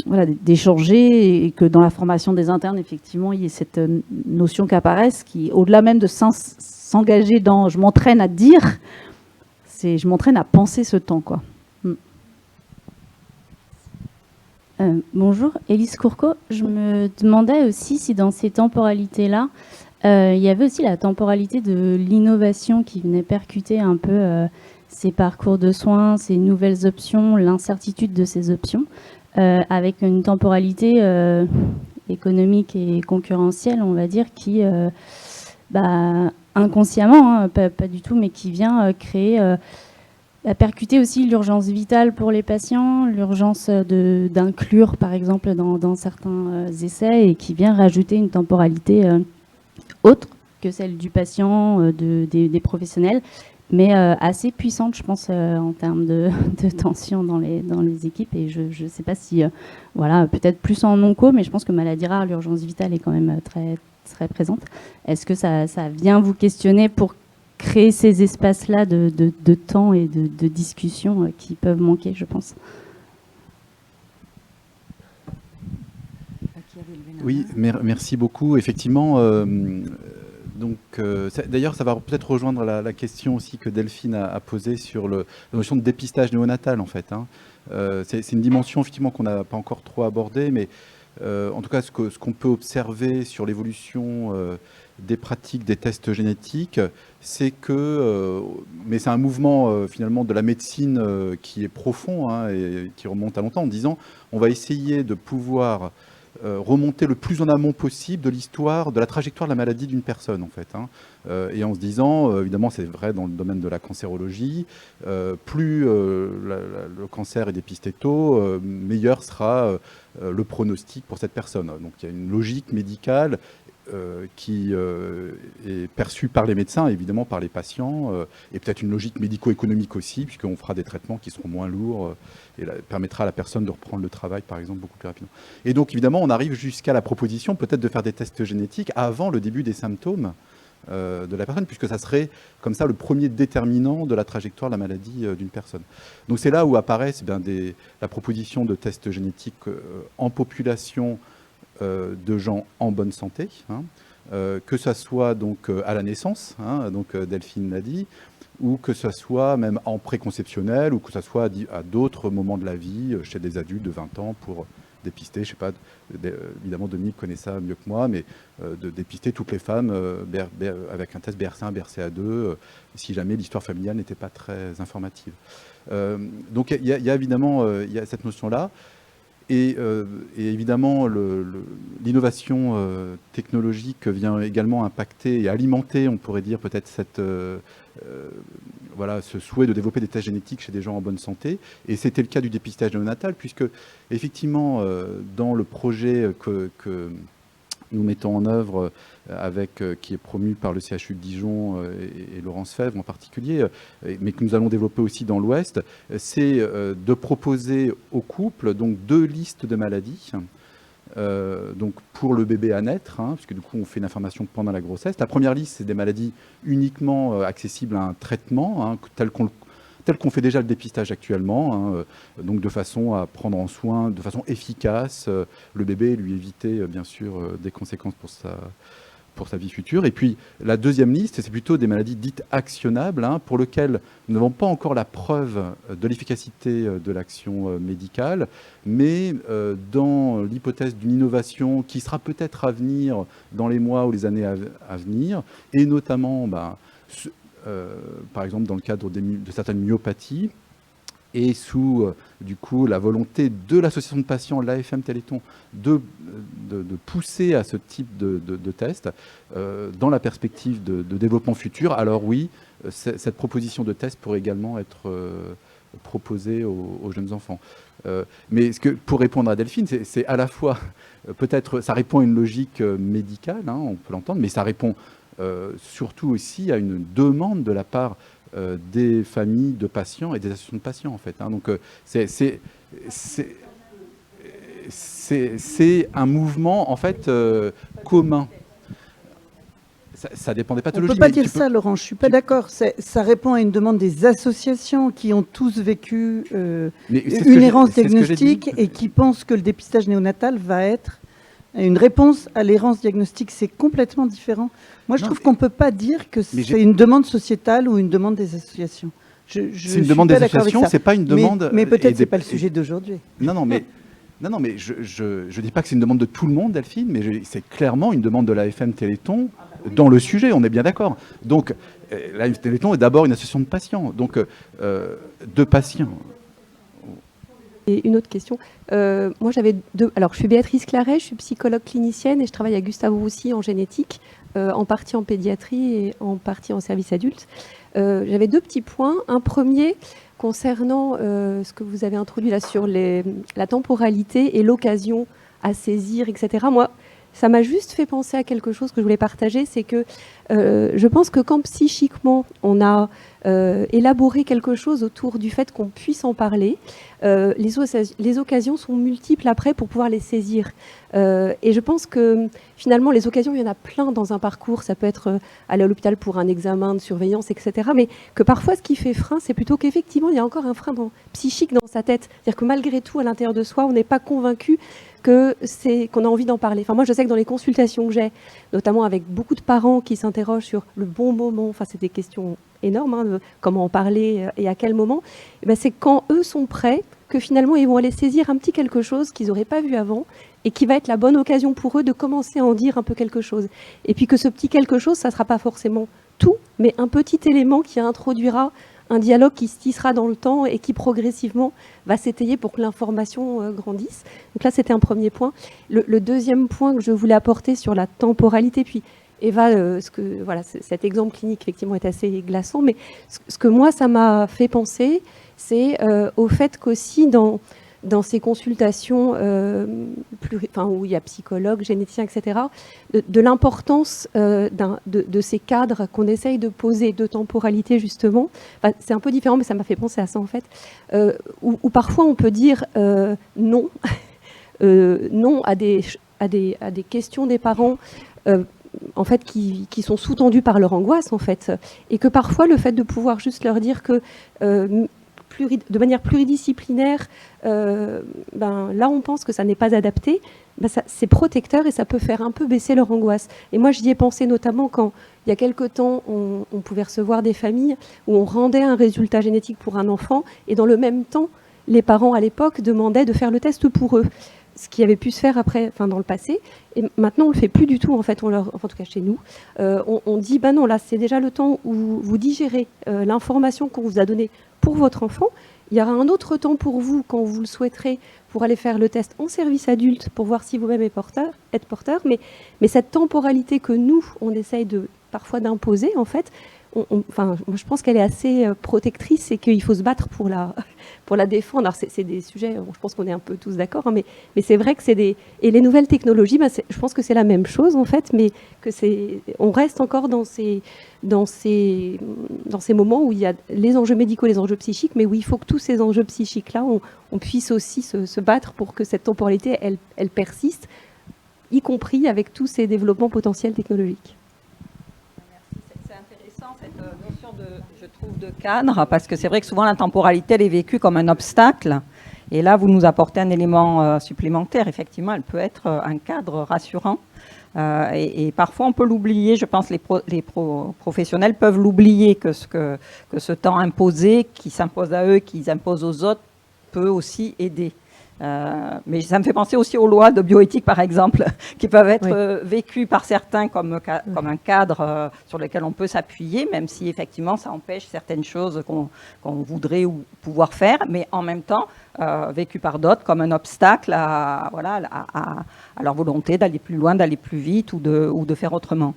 voilà, d'échanger, et que dans la formation des internes, effectivement, il y ait cette notion qui apparaisse, qui, au-delà même de s'engager dans « je m'entraîne à dire », c'est « je m'entraîne à penser ce temps », quoi. Bonjour, Élise Courcot. Je me demandais aussi si dans ces temporalités-là, il y avait aussi la temporalité de l'innovation qui venait percuter un peu ces parcours de soins, ces nouvelles options, l'incertitude de ces options, avec une temporalité économique et concurrentielle, on va dire, qui, inconsciemment, hein, pas du tout, mais qui vient créer... percuter aussi l'urgence vitale pour les patients, l'urgence d'inclure, par exemple, dans certains essais, et qui vient rajouter une temporalité autre que celle du patient, des professionnels, mais assez puissante, je pense, en termes de tension dans les équipes. Et je ne sais pas si, voilà, peut-être plus en onco, mais je pense que maladie rare, l'urgence vitale est quand même très, très présente. Est-ce que ça vient vous questionner pour créer ces espaces-là de temps et de discussion qui peuvent manquer, je pense? Oui, merci beaucoup. Effectivement, d'ailleurs, ça va peut-être rejoindre la question aussi que Delphine a posée sur la notion de dépistage néonatal, en fait, hein. C'est une dimension, effectivement, qu'on n'a pas encore trop abordée, mais en tout cas, ce qu'on peut observer sur l'évolution des pratiques des tests génétiques, c'est que, mais c'est un mouvement finalement de la médecine qui est profond, hein, et qui remonte à longtemps, en disant on va essayer de pouvoir remonter le plus en amont possible de l'histoire, de la trajectoire de la maladie d'une personne, en fait. Et en se disant, évidemment, c'est vrai dans le domaine de la cancérologie, plus le cancer est dépisté tôt, meilleur sera le pronostic pour cette personne. Donc il y a une logique médicale qui est perçue par les médecins, évidemment par les patients, et peut-être une logique médico-économique aussi, puisqu'on fera des traitements qui seront moins lourds et permettra à la personne de reprendre le travail, par exemple, beaucoup plus rapidement. Et donc, évidemment, on arrive jusqu'à la proposition peut-être de faire des tests génétiques avant le début des symptômes de la personne, puisque ça serait comme ça le premier déterminant de la trajectoire de la maladie d'une personne. Donc c'est là où apparaît la proposition de tests génétiques en population de gens en bonne santé, que ça soit donc à la naissance, donc Delphine l'a dit, ou que ça soit même en préconceptionnel, ou que ça soit à d'autres moments de la vie, chez des adultes de 20 ans, pour dépister, je sais pas, évidemment Dominique connaît ça mieux que moi, mais de dépister toutes les femmes avec un test BRCA1, BRCA2, si jamais l'histoire familiale n'était pas très informative. Donc il y a évidemment il y a cette notion-là. Et évidemment, l'innovation technologique vient également impacter et alimenter, on pourrait dire, peut-être ce souhait de développer des tests génétiques chez des gens en bonne santé. Et c'était le cas du dépistage néonatal, puisque, effectivement, dans le projet que nous mettons en œuvre, qui est promu par le CHU de Dijon et Laurence Fèvre en particulier, mais que nous allons développer aussi dans l'Ouest, c'est de proposer aux couples donc 2 listes de maladies. Donc pour le bébé à naître, puisque du coup on fait une information pendant la grossesse. La première liste, c'est des maladies uniquement accessibles à un traitement, tel qu'on fait déjà le dépistage actuellement, donc de façon à prendre en soin de façon efficace le bébé et lui éviter bien sûr des conséquences pour sa vie future. Et puis la deuxième liste, c'est plutôt des maladies dites actionnables, pour lesquelles nous n'avons pas encore la preuve de l'efficacité de l'action médicale, mais dans l'hypothèse d'une innovation qui sera peut-être à venir dans les mois ou les années à venir, et notamment par exemple dans le cadre de certaines myopathies, et sous du coup la volonté de l'association de patients, l'AFM Téléthon, de pousser à ce type de test dans la perspective de développement futur. Alors oui, cette proposition de test pourrait également être proposée aux jeunes enfants. Mais pour répondre à Delphine, c'est à la fois, peut-être, ça répond à une logique médicale, on peut l'entendre, mais ça répond surtout aussi à une demande de la part des familles de patients et des associations de patients, en fait. Donc c'est un mouvement, en fait, commun. Ça dépend des pathologies. On ne peut pas dire ça, Laurent, je ne suis pas d'accord. Ça répond à une demande des associations qui ont tous vécu une errance diagnostique et qui pensent que le dépistage néonatal va être une réponse à l'errance diagnostique. C'est complètement différent. Moi, je trouve qu'on ne peut pas dire que c'est une demande sociétale ou une demande des associations. C'est une demande des associations, c'est pas une demande... Mais peut-être c'est pas le sujet d'aujourd'hui. Non, mais je dis pas que c'est une demande de tout le monde, Delphine, mais c'est clairement une demande de l'AFM Téléthon dans le sujet, on est bien d'accord. Donc, l'AFM Téléthon est d'abord une association de patients, donc de patients. Et une autre question. Moi, alors, je suis Béatrice Claret, je suis psychologue clinicienne et je travaille à Gustave Roussy en génétique, en partie en pédiatrie et en partie en service adulte. J'avais 2 petits points. Un premier concernant ce que vous avez introduit là sur la temporalité et l'occasion à saisir, etc. Moi, ça m'a juste fait penser à quelque chose que je voulais partager, c'est que je pense que quand psychiquement on a élaboré quelque chose autour du fait qu'on puisse en parler, les occasions sont multiples après pour pouvoir les saisir. Et je pense que finalement les occasions, il y en a plein dans un parcours, ça peut être aller à l'hôpital pour un examen de surveillance, etc. Mais que parfois ce qui fait frein, c'est plutôt qu'effectivement il y a encore un frein psychique dans sa tête. C'est-à-dire que malgré tout, à l'intérieur de soi, on n'est pas convaincu qu'on a envie d'en parler. Enfin, moi, je sais que dans les consultations que j'ai, notamment avec beaucoup de parents qui s'interrogent sur le bon moment, enfin, c'est des questions énormes, de comment en parler et à quel moment, c'est quand eux sont prêts que finalement, ils vont aller saisir un petit quelque chose qu'ils n'auraient pas vu avant et qui va être la bonne occasion pour eux de commencer à en dire un peu quelque chose. Et puis que ce petit quelque chose, ça ne sera pas forcément tout, mais un petit élément qui introduira un dialogue qui se tissera dans le temps et qui progressivement va s'étayer pour que l'information grandisse. Donc là, c'était un premier point. Le deuxième point que je voulais apporter sur la temporalité, puis Eva, voilà, cet exemple clinique effectivement est assez glaçant, mais ce que moi, ça m'a fait penser, c'est au fait qu'aussi dans ces consultations où il y a psychologues, généticiens, etc., de l'importance de ces cadres qu'on essaye de poser, de temporalité justement. Enfin, c'est un peu différent, mais ça m'a fait penser à ça en fait, où parfois on peut dire non, non à des questions des parents en fait, qui sont sous-tendues par leur angoisse, en fait, et que parfois le fait de pouvoir juste leur dire que de manière pluridisciplinaire, là on pense que ça n'est pas adapté, c'est protecteur et ça peut faire un peu baisser leur angoisse. Et moi j'y ai pensé notamment quand, il y a quelque temps, on pouvait recevoir des familles où on rendait un résultat génétique pour un enfant, et dans le même temps, les parents à l'époque demandaient de faire le test pour eux. Ce qui avait pu se faire après, dans le passé, et maintenant on le fait plus du tout en fait. En tout cas chez nous, on dit non, là c'est déjà le temps où vous digérez l'information qu'on vous a donnée pour votre enfant. Il y aura un autre temps pour vous quand vous le souhaiterez pour aller faire le test en service adulte pour voir si vous-même êtes porteur. Mais cette temporalité que nous on essaye parfois d'imposer en fait. Moi, je pense qu'elle est assez protectrice et qu'il faut se battre pour la défendre. Alors, c'est des sujets, je pense qu'on est un peu tous d'accord, hein, mais c'est vrai que c'est des... Et les nouvelles technologies, je pense que c'est la même chose, en fait, mais on reste encore dans ces moments où il y a les enjeux médicaux, les enjeux psychiques, mais où il faut que tous ces enjeux psychiques-là, on puisse aussi se battre pour que cette temporalité, elle persiste, y compris avec tous ces développements potentiels technologiques. Je trouve, de cadre, parce que c'est vrai que souvent la temporalité, elle est vécue comme un obstacle. Et là, vous nous apportez un élément supplémentaire. Effectivement, elle peut être un cadre rassurant. Et parfois, on peut l'oublier. Je pense que les professionnels peuvent l'oublier, que ce temps imposé, qui s'impose à eux, qu'ils imposent aux autres, peut aussi aider. Mais ça me fait penser aussi aux lois de bioéthique, par exemple, qui peuvent être vécues par certains comme un cadre sur lequel on peut s'appuyer, même si effectivement ça empêche certaines choses qu'on voudrait ou pouvoir faire, mais en même temps vécues par d'autres comme un obstacle à leur volonté d'aller plus loin, d'aller plus vite ou de faire autrement.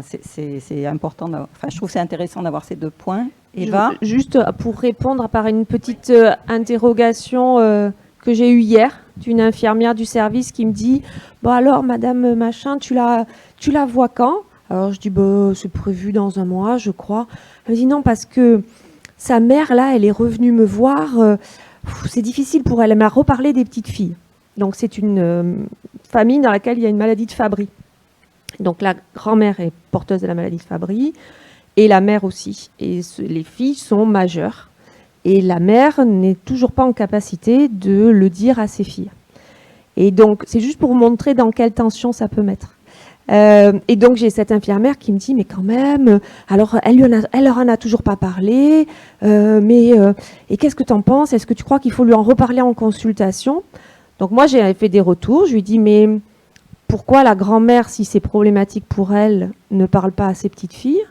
C'est important. Je trouve que c'est intéressant d'avoir ces deux points. Eva ? Juste pour répondre par une petite interrogation que j'ai eu hier d'une infirmière du service qui me dit alors madame machin, tu la vois quand? Alors je dis c'est prévu dans un mois je crois. Elle me dit non parce que sa mère là elle est revenue me voir, c'est difficile pour elle, elle m'a reparlé des petites filles. Donc c'est une famille dans laquelle il y a une maladie de Fabry. Donc la grand-mère est porteuse de la maladie de Fabry et la mère aussi, et les filles sont majeures. Et la mère n'est toujours pas en capacité de le dire à ses filles. Et donc, c'est juste pour vous montrer dans quelle tension ça peut mettre. Et donc, j'ai cette infirmière qui me dit, mais quand même, alors, elle leur en a toujours pas parlé, et qu'est-ce que tu en penses? Est-ce que tu crois qu'il faut lui en reparler en consultation? Donc, moi, j'ai fait des retours. Je lui ai dit, mais pourquoi la grand-mère, si c'est problématique pour elle, ne parle pas à ses petites filles?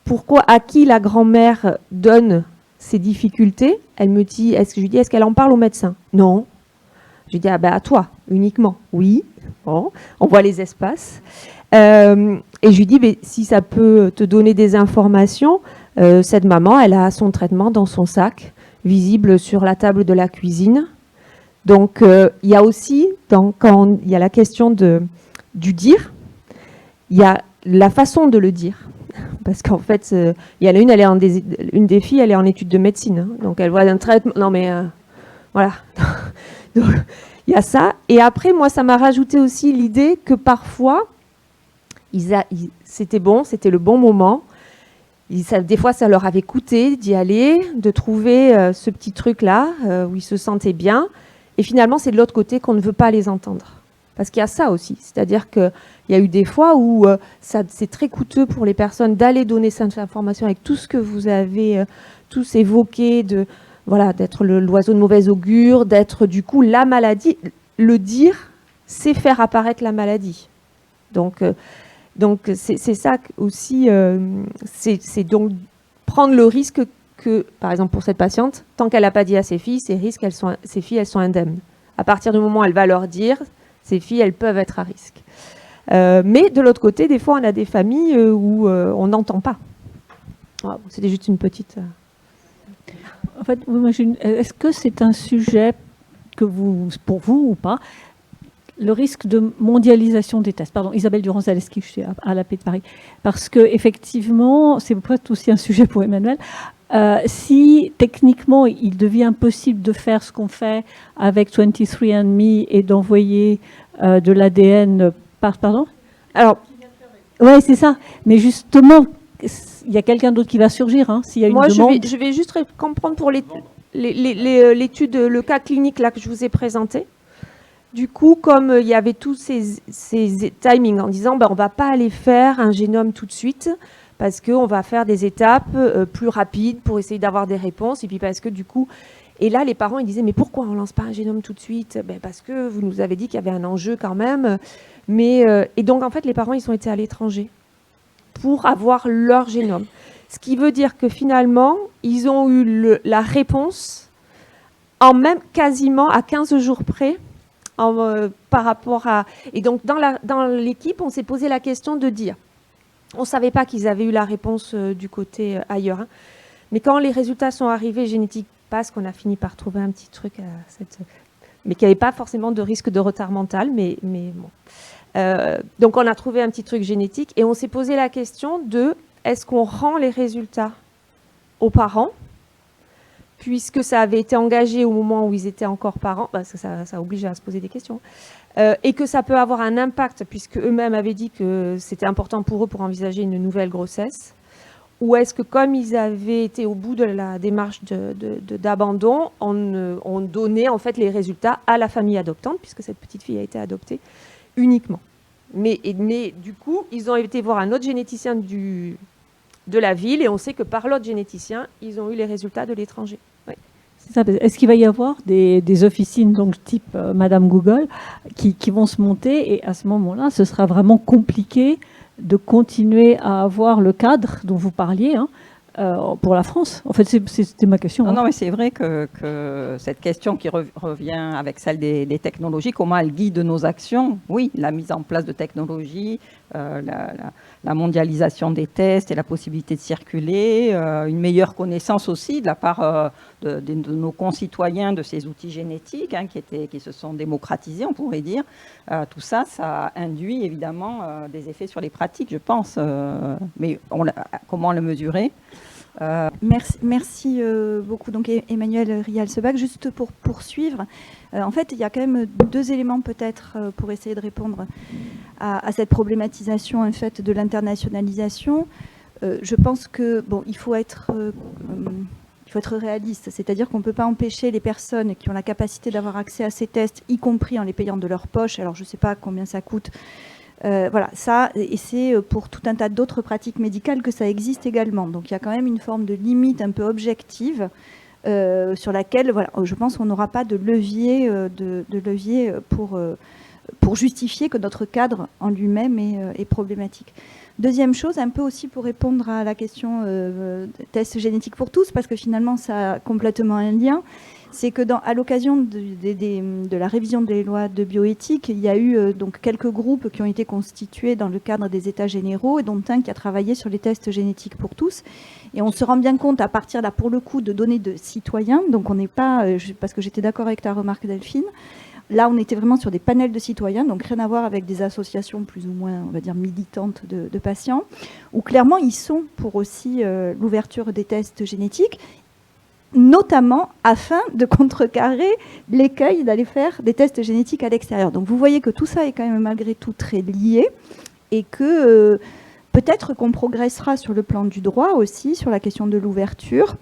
Pourquoi, à qui la grand-mère donne ses difficultés? Elle me dit, je lui dis, est-ce qu'elle en parle au médecin? Non. Je lui dis, à toi, uniquement. Oui. Bon, on voit les espaces. Et je lui dis, mais si ça peut te donner des informations, cette maman, elle a son traitement dans son sac, visible sur la table de la cuisine. Donc, il y a aussi, quand il y a la question du dire, il y a la façon de le dire. Parce qu'en fait, il y en a une des filles, elle est en études de médecine. Hein, donc, elle voit un traitement. Non, mais voilà. Donc, il y a ça. Et après, moi, ça m'a rajouté aussi l'idée que parfois, c'était bon, c'était le bon moment. Des fois, ça leur avait coûté d'y aller, de trouver ce petit truc-là où ils se sentaient bien. Et finalement, c'est de l'autre côté qu'on ne veut pas les entendre. Parce qu'il y a ça aussi. C'est-à-dire qu'il y a eu des fois où c'est très coûteux pour les personnes d'aller donner cette information avec tout ce que vous avez tous évoqué, d'être l'oiseau de mauvais augure, d'être du coup la maladie. Le dire, c'est faire apparaître la maladie. Donc c'est ça aussi. C'est donc prendre le risque que, par exemple pour cette patiente, tant qu'elle n'a pas dit à ses filles, ces filles, elles sont indemnes. À partir du moment où elle va leur dire, ces filles, elles peuvent être à risque. Mais de l'autre côté, des fois, on a des familles où on n'entend pas. Voilà, c'était juste une petite... En fait, est-ce que c'est un sujet pour vous ou pas, le risque de mondialisation des tests? Pardon, Isabelle Durand-Zaleski, je suis à l'AP de Paris. Parce que effectivement, c'est peut-être aussi un sujet pour Emmanuel. Si techniquement il devient possible de faire ce qu'on fait avec 23andMe et d'envoyer de l'ADN pardon. Alors, ouais, c'est ça. Mais justement, il y a quelqu'un d'autre qui va surgir. Hein, s'il y a une demande. Je vais juste comprendre pour l'étude, le cas clinique là que je vous ai présenté. Du coup, comme il y avait tous ces timings en disant on ne va pas aller faire un génome tout de suite parce qu'on va faire des étapes plus rapides pour essayer d'avoir des réponses. Et puis parce que du coup, et là les parents ils disaient mais pourquoi on ne lance pas un génome tout de suite? Parce que vous nous avez dit qu'il y avait un enjeu quand même. Et donc en fait les parents ils sont été à l'étranger pour avoir leur génome. Ce qui veut dire que finalement ils ont eu la réponse en même quasiment à 15 jours près. Par rapport à... Et donc, dans l'équipe, on s'est posé la question de dire... On ne savait pas qu'ils avaient eu la réponse du côté ailleurs. Hein. Mais quand les résultats sont arrivés, Génétique Passe, qu'on a fini par trouver un petit truc, mais qui n'avait pas forcément de risque de retard mental. Mais bon. Donc, on a trouvé un petit truc génétique. Et on s'est posé la question de... Est-ce qu'on rend les résultats aux parents ? Puisque ça avait été engagé au moment où ils étaient encore parents, parce que ça oblige à se poser des questions, et que ça peut avoir un impact, puisque eux-mêmes avaient dit que c'était important pour eux pour envisager une nouvelle grossesse, ou est-ce que comme ils avaient été au bout de la démarche d'abandon, on donnait en fait les résultats à la famille adoptante, puisque cette petite fille a été adoptée uniquement. Mais du coup, ils ont été voir un autre généticien de la ville, et on sait que par l'autre généticien, ils ont eu les résultats de l'étranger. Oui. Est-ce qu'il va y avoir des officines donc type Madame Google qui vont se monter, et à ce moment-là, ce sera vraiment compliqué de continuer à avoir le cadre dont vous parliez pour la France? En fait, c'était ma question. Non, mais c'est vrai que cette question qui revient avec celle des technologies, comment elles guident nos actions? Oui, la mise en place de technologies, la mondialisation des tests et la possibilité de circuler, une meilleure connaissance aussi de la part de nos concitoyens de ces outils génétiques qui se sont démocratisés, on pourrait dire. Tout ça, ça induit évidemment des effets sur les pratiques, je pense. Mais comment le mesurer? Merci beaucoup. Donc Emmanuel Rial-Sebag, juste pour poursuivre, en fait, il y a quand même deux éléments peut-être pour essayer de répondre à cette problématisation en fait de l'internationalisation. Je pense que il faut être réaliste, c'est-à-dire qu'on ne peut pas empêcher les personnes qui ont la capacité d'avoir accès à ces tests, y compris en les payant de leur poche. Alors je ne sais pas combien ça coûte. Voilà, ça, et c'est pour tout un tas d'autres pratiques médicales que ça existe également. Donc il y a quand même une forme de limite un peu objective sur laquelle, voilà, je pense qu'on n'aura pas de levier, pour justifier que notre cadre en lui-même est problématique. Deuxième chose, un peu aussi pour répondre à la question test génétique pour tous, parce que finalement ça a complètement un lien, c'est que à l'occasion de la révision des lois de bioéthique, il y a eu donc quelques groupes qui ont été constitués dans le cadre des États généraux, et dont un qui a travaillé sur les tests génétiques pour tous. Et on se rend bien compte à partir là, pour le coup, de données de citoyens, donc on n'est pas, parce que j'étais d'accord avec ta remarque Delphine, là on était vraiment sur des panels de citoyens, donc rien à voir avec des associations plus ou moins, on va dire, militantes de patients, où clairement ils sont pour aussi l'ouverture des tests génétiques, notamment afin de contrecarrer l'écueil d'aller faire des tests génétiques à l'extérieur. Donc vous voyez que tout ça est quand même malgré tout très lié, et que peut-être qu'on progressera sur le plan du droit aussi, sur la question de l'ouverture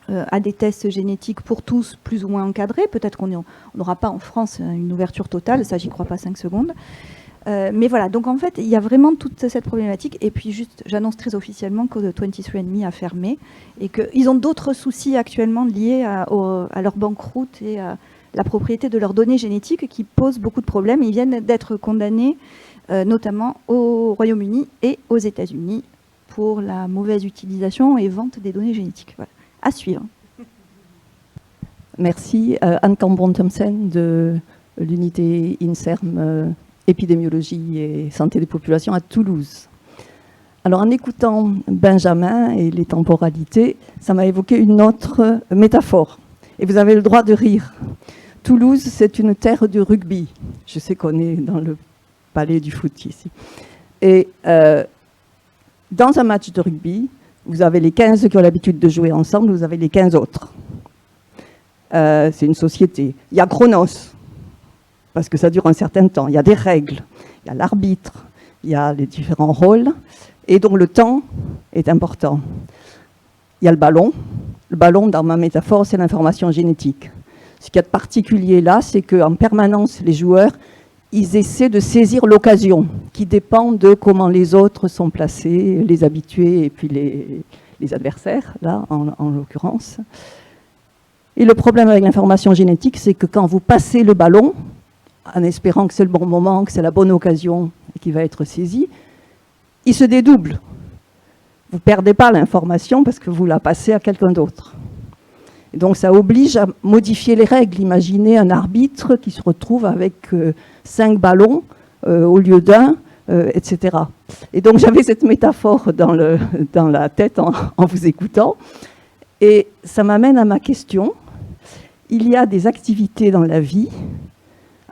à des tests génétiques pour tous, plus ou moins encadrés. Peut-être qu'on n'aura pas en France une ouverture totale, ça j'y crois pas 5 secondes. Mais voilà, donc en fait, il y a vraiment toute cette problématique. Et puis juste, j'annonce très officiellement que 23andMe a fermé et qu'ils ont d'autres soucis actuellement liés à leur banqueroute et à la propriété de leurs données génétiques qui posent beaucoup de problèmes. Ils viennent d'être condamnés, notamment au Royaume-Uni et aux États-Unis, pour la mauvaise utilisation et vente des données génétiques. Voilà. À suivre. Merci. Anne Cambon-Thompson de l'unité INSERM épidémiologie et santé des populations à Toulouse. Alors en écoutant Benjamin et les temporalités, ça m'a évoqué une autre métaphore. Et vous avez le droit de rire. Toulouse, c'est une terre du rugby. Je sais qu'on est dans le palais du foot ici. Et dans un match de rugby, vous avez les 15 qui ont l'habitude de jouer ensemble, vous avez les 15 autres. C'est une société. Il y a Chronos, parce que ça dure un certain temps. Il y a des règles, il y a l'arbitre, il y a les différents rôles, et donc le temps est important. Il y a le ballon. Le ballon, dans ma métaphore, c'est l'information génétique. Ce qu'il y a de particulier là, c'est qu'en permanence, les joueurs, ils essaient de saisir l'occasion, qui dépend de comment les autres sont placés, les habitués et puis les adversaires, là, en l'occurrence. Et le problème avec l'information génétique, c'est que quand vous passez le ballon, en espérant que c'est le bon moment, que c'est la bonne occasion et qu'il va être saisi, il se dédouble. Vous ne perdez pas l'information parce que vous la passez à quelqu'un d'autre. Et donc ça oblige à modifier les règles. Imaginez un arbitre qui se retrouve avec 5 ballons au lieu d'un, etc. Et donc j'avais cette métaphore dans la tête en vous écoutant. Et ça m'amène à ma question. Il y a des activités dans la vie,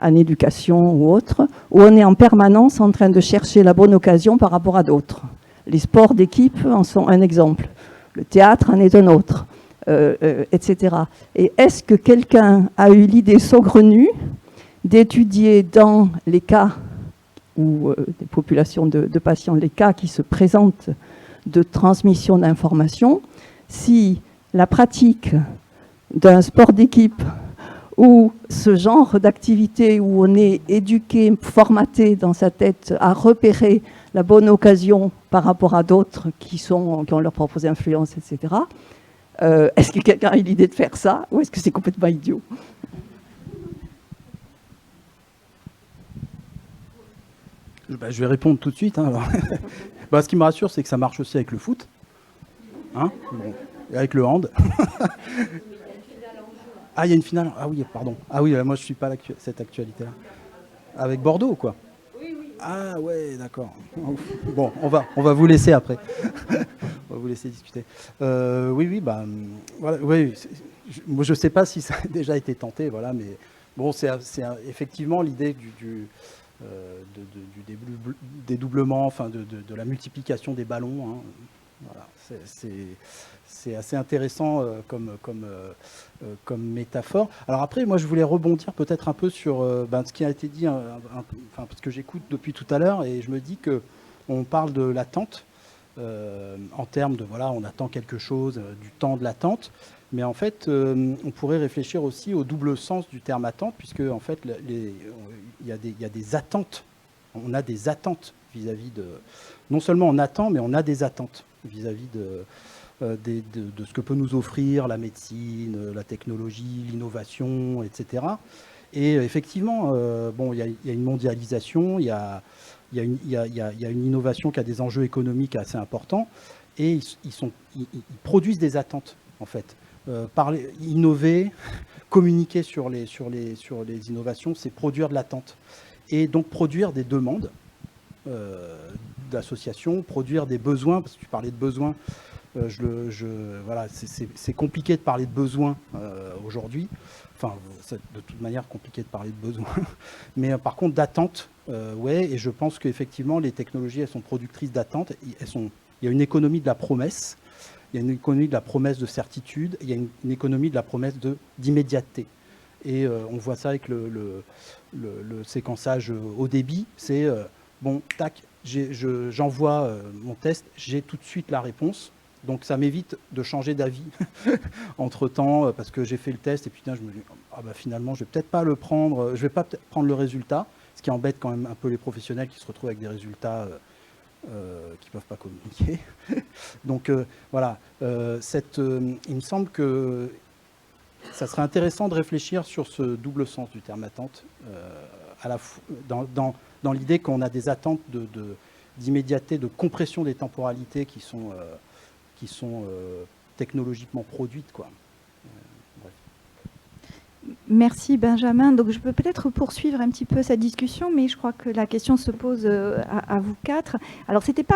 en éducation ou autre, où on est en permanence en train de chercher la bonne occasion par rapport à d'autres. Les sports d'équipe en sont un exemple. Le théâtre en est un autre, etc. Et est-ce que quelqu'un a eu l'idée saugrenue d'étudier dans les cas ou des populations de patients, les cas qui se présentent de transmission d'informations, si la pratique d'un sport d'équipe ou ce genre d'activité où on est éduqué, formaté dans sa tête à repérer la bonne occasion par rapport à d'autres qui ont leurs propres influences, etc. Est-ce que quelqu'un a eu l'idée de faire ça ou est-ce que c'est complètement idiot? Je vais répondre tout de suite. Hein, alors. Ce qui me rassure, c'est que ça marche aussi avec le foot. Hein, bon. Et avec le hand. Ah, il y a une finale. Ah oui, pardon. Ah oui, moi je ne suis pas cette actualité-là. Avec Bordeaux, quoi. Oui, oui. Ah ouais, d'accord. Bon, on va vous laisser après. On va vous laisser discuter. Oui, voilà. Oui, moi je ne sais pas si ça a déjà été tenté, voilà, mais bon, c'est effectivement l'idée du dédoublement, enfin de la multiplication des ballons. Hein. Voilà, c'est assez intéressant comme métaphore. Alors après, moi, je voulais rebondir peut-être un peu sur ce qui a été dit, parce que j'écoute depuis tout à l'heure et je me dis qu'on parle de l'attente en termes de, voilà, on attend quelque chose, du temps de l'attente, mais en fait, on pourrait réfléchir aussi au double sens du terme attente, puisque en fait, il y a des attentes. On a des attentes vis-à-vis de... Non seulement on attend, mais on a des attentes vis-à-vis de ce que peut nous offrir la médecine, la technologie, l'innovation, etc. Et effectivement, il y a une mondialisation, il y a une innovation qui a des enjeux économiques assez importants, et ils produisent des attentes, en fait. Innover, communiquer sur les innovations, c'est produire de l'attente. Et donc produire des demandes d'associations, produire des besoins, parce que tu parlais de besoins, voilà, c'est compliqué de parler de besoins aujourd'hui. Enfin, c'est de toute manière compliqué de parler de besoins. Mais par contre, d'attente, ouais, et je pense qu'effectivement, les technologies, elles sont productrices d'attente. Il y a une économie de la promesse, il y a une économie de la promesse de certitude, il y a une économie de la promesse d'immédiateté. Et on voit ça avec le séquençage haut débit. C'est, bon, tac, j'envoie mon test, j'ai tout de suite la réponse. Donc ça m'évite de changer d'avis entre-temps, parce que j'ai fait le test et puis je me dis, finalement, je vais peut-être pas le prendre, je vais pas peut-être prendre le résultat, ce qui embête quand même un peu les professionnels qui se retrouvent avec des résultats qui ne peuvent pas communiquer. Donc voilà, il me semble que ça serait intéressant de réfléchir sur ce double sens du terme attente, dans l'idée qu'on a des attentes d'immédiateté, de compression des temporalités qui sont technologiquement produites, quoi. Merci Benjamin. Donc je peux peut-être poursuivre un petit peu cette discussion, mais je crois que la question se pose à vous quatre. Alors c'était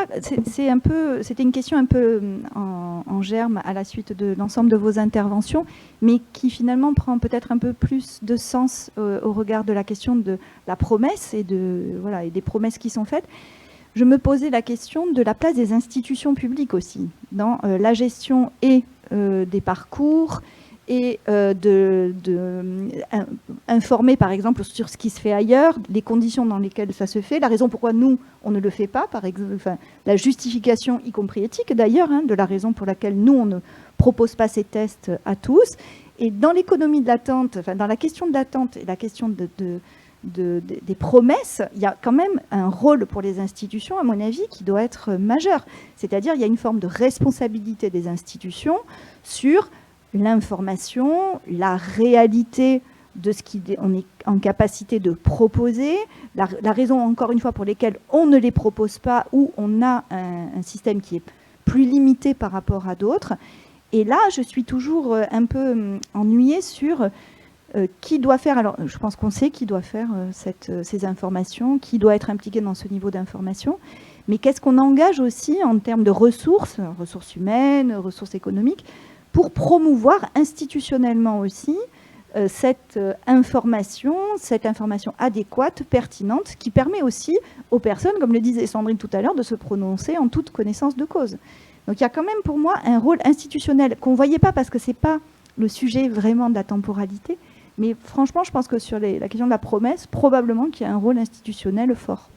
une question un peu en germe à la suite de l'ensemble de vos interventions, mais qui finalement prend peut-être un peu plus de sens au regard de la question de la promesse et des promesses qui sont faites. Je me posais la question de la place des institutions publiques aussi dans la gestion et des parcours, et informer par exemple sur ce qui se fait ailleurs, les conditions dans lesquelles ça se fait, la raison pourquoi nous on ne le fait pas, par exemple, la justification y compris éthique d'ailleurs, de la raison pour laquelle nous on ne propose pas ces tests à tous. Et dans l'économie de l'attente, dans la question de l'attente et la question des promesses, il y a quand même un rôle pour les institutions, à mon avis, qui doit être majeur. C'est-à-dire il y a une forme de responsabilité des institutions sur l'information, la réalité de ce qu'on est en capacité de proposer, la raison, encore une fois, pour lesquelles on ne les propose pas ou on a un système qui est plus limité par rapport à d'autres. Et là, je suis toujours un peu ennuyée sur qui doit faire. Alors, je pense qu'on sait qui doit faire ces informations, qui doit être impliqué dans ce niveau d'information. Mais qu'est-ce qu'on engage aussi en termes de ressources humaines, ressources économiques, pour promouvoir institutionnellement aussi cette information adéquate, pertinente, qui permet aussi aux personnes, comme le disait Sandrine tout à l'heure, de se prononcer en toute connaissance de cause. Donc il y a quand même pour moi un rôle institutionnel qu'on ne voyait pas parce que ce n'est pas le sujet vraiment de la temporalité, mais franchement je pense que sur la question de la promesse, probablement qu'il y a un rôle institutionnel fort.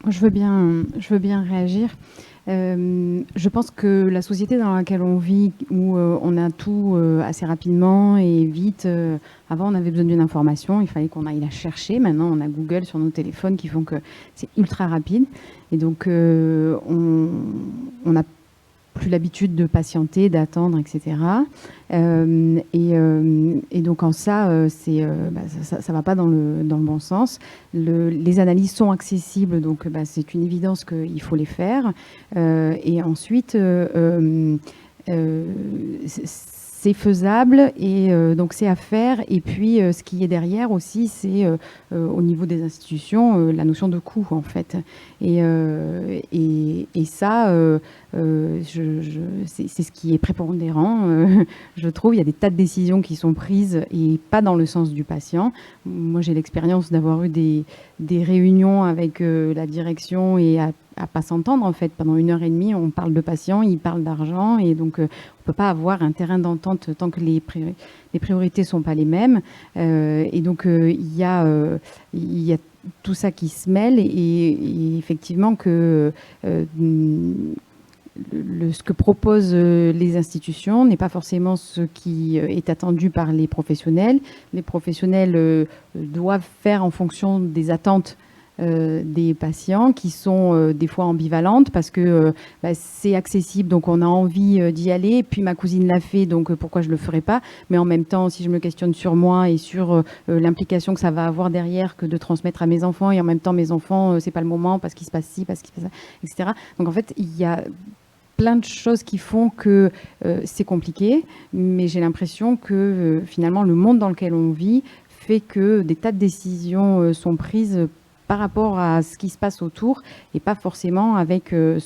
Je veux bien réagir. Je pense que la société dans laquelle on vit, où on a tout assez rapidement et vite, avant on avait besoin d'une information, il fallait qu'on aille la chercher. Maintenant on a Google sur nos téléphones qui font que c'est ultra rapide. Et donc on n'a plus l'habitude de patienter, d'attendre, etc. Et donc en ça, ça va pas dans le bon sens. Les analyses sont accessibles, donc c'est une évidence qu'il faut les faire. Et ensuite, c'est faisable et donc c'est à faire. Et puis ce qui est derrière aussi, c'est au niveau des institutions la notion de coût en fait. Et ça, c'est ce qui est prépondérant. Je trouve il y a des tas de décisions qui sont prises et pas dans le sens du patient. Moi j'ai l'expérience d'avoir eu des réunions avec la direction et à pas s'entendre en fait. Pendant 1h30, on parle de patients, ils parlent d'argent et donc on peut pas avoir un terrain d'entente tant que les priorités sont pas les mêmes. Et donc il y a tout ça qui se mêle et effectivement que ce que proposent les institutions n'est pas forcément ce qui est attendu par les professionnels. Les professionnels doivent faire en fonction des attentes des patients qui sont des fois ambivalentes parce que c'est accessible donc on a envie d'y aller et puis ma cousine l'a fait donc pourquoi je le ferais pas, mais en même temps si je me questionne sur moi et sur l'implication que ça va avoir derrière que de transmettre à mes enfants et en même temps mes enfants c'est pas le moment parce qu'il se passe ci, parce qu'il se passe ça, etc. Donc en fait il y a plein de choses qui font que c'est compliqué, mais j'ai l'impression que finalement le monde dans lequel on vit fait que des tas de décisions sont prises par rapport à ce qui se passe autour et pas forcément avec en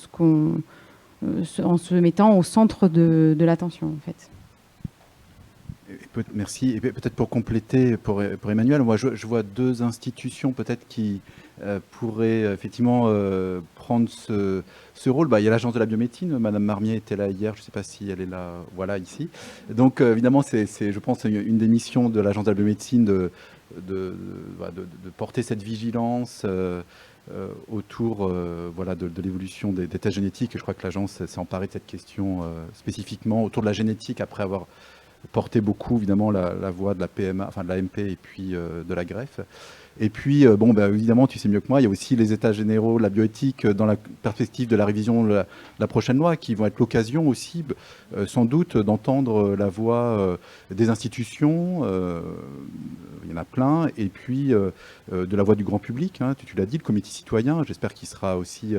se mettant au centre de l'attention en fait. Merci. Et peut-être pour compléter, pour Emmanuel, moi je vois deux institutions peut-être qui pourraient effectivement prendre ce rôle. Il y a l'Agence de la biomédecine, Madame Marmier était là hier, je ne sais pas si elle est là, voilà, ici. Donc évidemment, c'est je pense, une des missions de l'Agence de la biomédecine de porter cette vigilance autour de l'évolution des tests génétiques. Et je crois que l'agence s'est emparée de cette question spécifiquement autour de la génétique, après avoir porté beaucoup évidemment la voie de la PMA, enfin de la MP et puis de la greffe. Et puis, évidemment, tu sais mieux que moi, il y a aussi les états généraux de la bioéthique dans la perspective de la révision de la prochaine loi, qui vont être l'occasion aussi, sans doute, d'entendre la voix des institutions, il y en a plein, et puis de la voix du grand public. Hein, tu l'as dit, le comité citoyen, j'espère qu'il sera aussi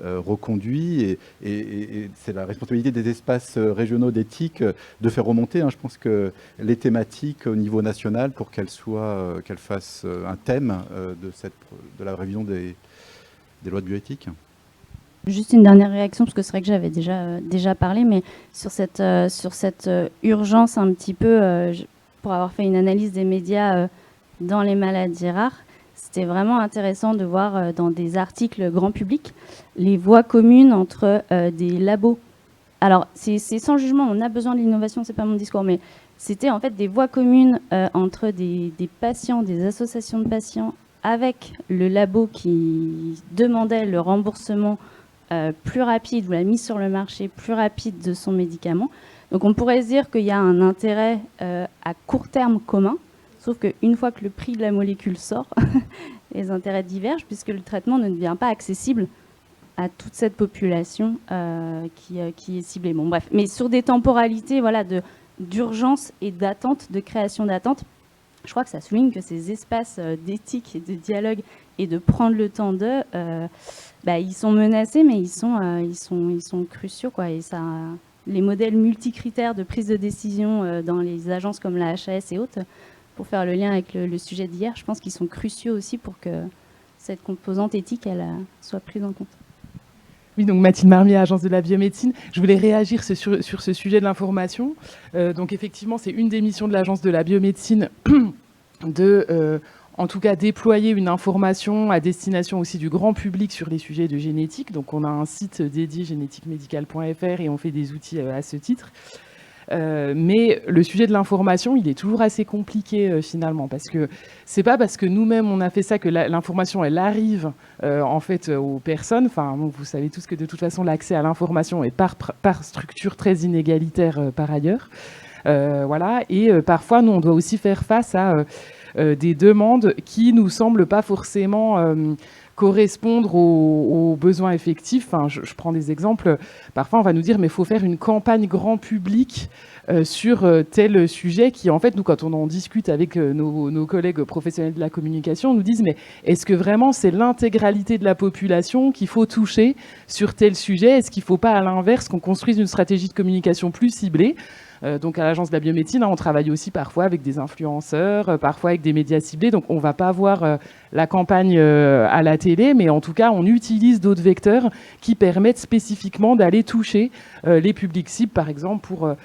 reconduit, et c'est la responsabilité des espaces régionaux d'éthique de faire remonter, hein, je pense que les thématiques au niveau national pour qu'elles fassent un thème de la révision des lois de bioéthique. Juste une dernière réaction, parce que c'est vrai que j'avais déjà parlé, mais sur cette urgence un petit peu, pour avoir fait une analyse des médias dans les maladies rares, c'était vraiment intéressant de voir dans des articles grand public les voies communes entre des labos. Alors, c'est sans jugement, on a besoin de l'innovation, c'est pas mon discours, mais c'était en fait des voies communes entre des patients, des associations de patients, avec le labo qui demandait le remboursement plus rapide ou la mise sur le marché plus rapide de son médicament. Donc on pourrait se dire qu'il y a un intérêt à court terme commun, sauf qu'une fois que le prix de la molécule sort, les intérêts divergent puisque le traitement ne devient pas accessible à toute cette population qui est ciblée. Bon, bref. Mais sur des temporalités d'urgence et d'attente, de création d'attente, je crois que ça souligne que ces espaces d'éthique et de dialogue et de prendre le temps d'eux, ils sont menacés, mais ils sont cruciaux, quoi. Et ça, les modèles multicritères de prise de décision dans les agences comme la HAS et autres, pour faire le lien avec le sujet d'hier, je pense qu'ils sont cruciaux aussi pour que cette composante éthique soit prise en compte. Oui, donc Mathilde Marmier, Agence de la biomédecine. Je voulais réagir sur ce sujet de l'information. Donc effectivement, c'est une des missions de l'Agence de la biomédecine de, en tout cas, déployer une information à destination aussi du grand public sur les sujets de génétique. Donc on a un site dédié génétiquemédicale.fr et on fait des outils à ce titre. Mais le sujet de l'information, il est toujours assez compliqué finalement, parce que c'est pas parce que nous-mêmes on a fait ça que l'information elle arrive en fait aux personnes. Enfin, vous savez tous que de toute façon l'accès à l'information est par structure très inégalitaire par ailleurs. Voilà, et parfois nous on doit aussi faire face à des demandes qui nous semblent pas forcément correspondre aux besoins effectifs. Enfin, je prends des exemples. Parfois, on va nous dire, mais il faut faire une campagne grand public sur tel sujet qui, en fait, nous, quand on en discute avec nos collègues professionnels de la communication, nous disent, mais est-ce que vraiment c'est l'intégralité de la population qu'il faut toucher sur tel sujet? Est-ce qu'il ne faut pas, à l'inverse, qu'on construise une stratégie de communication plus ciblée? Donc à l'Agence de la biomédecine, on travaille aussi parfois avec des influenceurs, parfois avec des médias ciblés. Donc on ne va pas voir la campagne à la télé, mais en tout cas, on utilise d'autres vecteurs qui permettent spécifiquement d'aller toucher les publics cibles. Par exemple, pour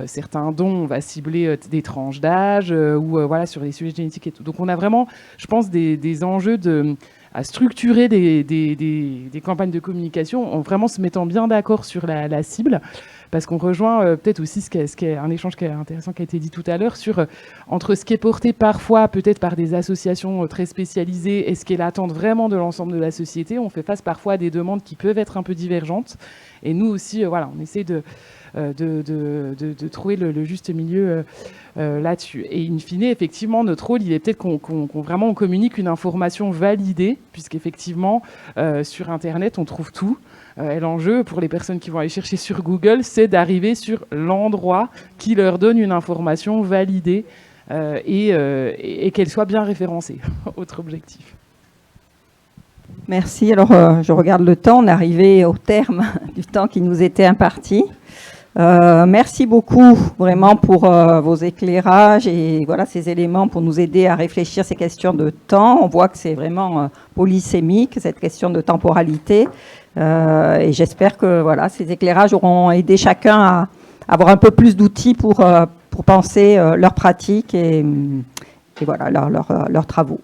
certains dons, on va cibler des tranches d'âge ou voilà, sur les sujets génétiques et tout. Donc on a vraiment, je pense, des enjeux à structurer des campagnes de communication en vraiment se mettant bien d'accord sur la cible. Parce qu'on rejoint peut-être aussi ce qui est un échange qui est intéressant qui a été dit tout à l'heure sur entre ce qui est porté parfois peut-être par des associations très spécialisées et ce qui est l'attente vraiment de l'ensemble de la société. On fait face parfois à des demandes qui peuvent être un peu divergentes. Et nous aussi, voilà, on essaie de trouver le juste milieu là-dessus. Et in fine, effectivement, notre rôle, il est peut-être qu'on vraiment on communique une information validée, puisqu'effectivement, sur Internet, on trouve tout. Et l'enjeu pour les personnes qui vont aller chercher sur Google, c'est d'arriver sur l'endroit qui leur donne une information validée et qu'elle soit bien référencée. Autre objectif. Merci. Alors, je regarde le temps. On est arrivé au terme du temps qui nous était imparti. Merci beaucoup vraiment pour vos éclairages et voilà ces éléments pour nous aider à réfléchir ces questions de temps. On voit que c'est vraiment polysémique, cette question de temporalité. Et j'espère que voilà, ces éclairages auront aidé chacun à avoir un peu plus d'outils pour penser leurs pratiques et voilà, leurs travaux.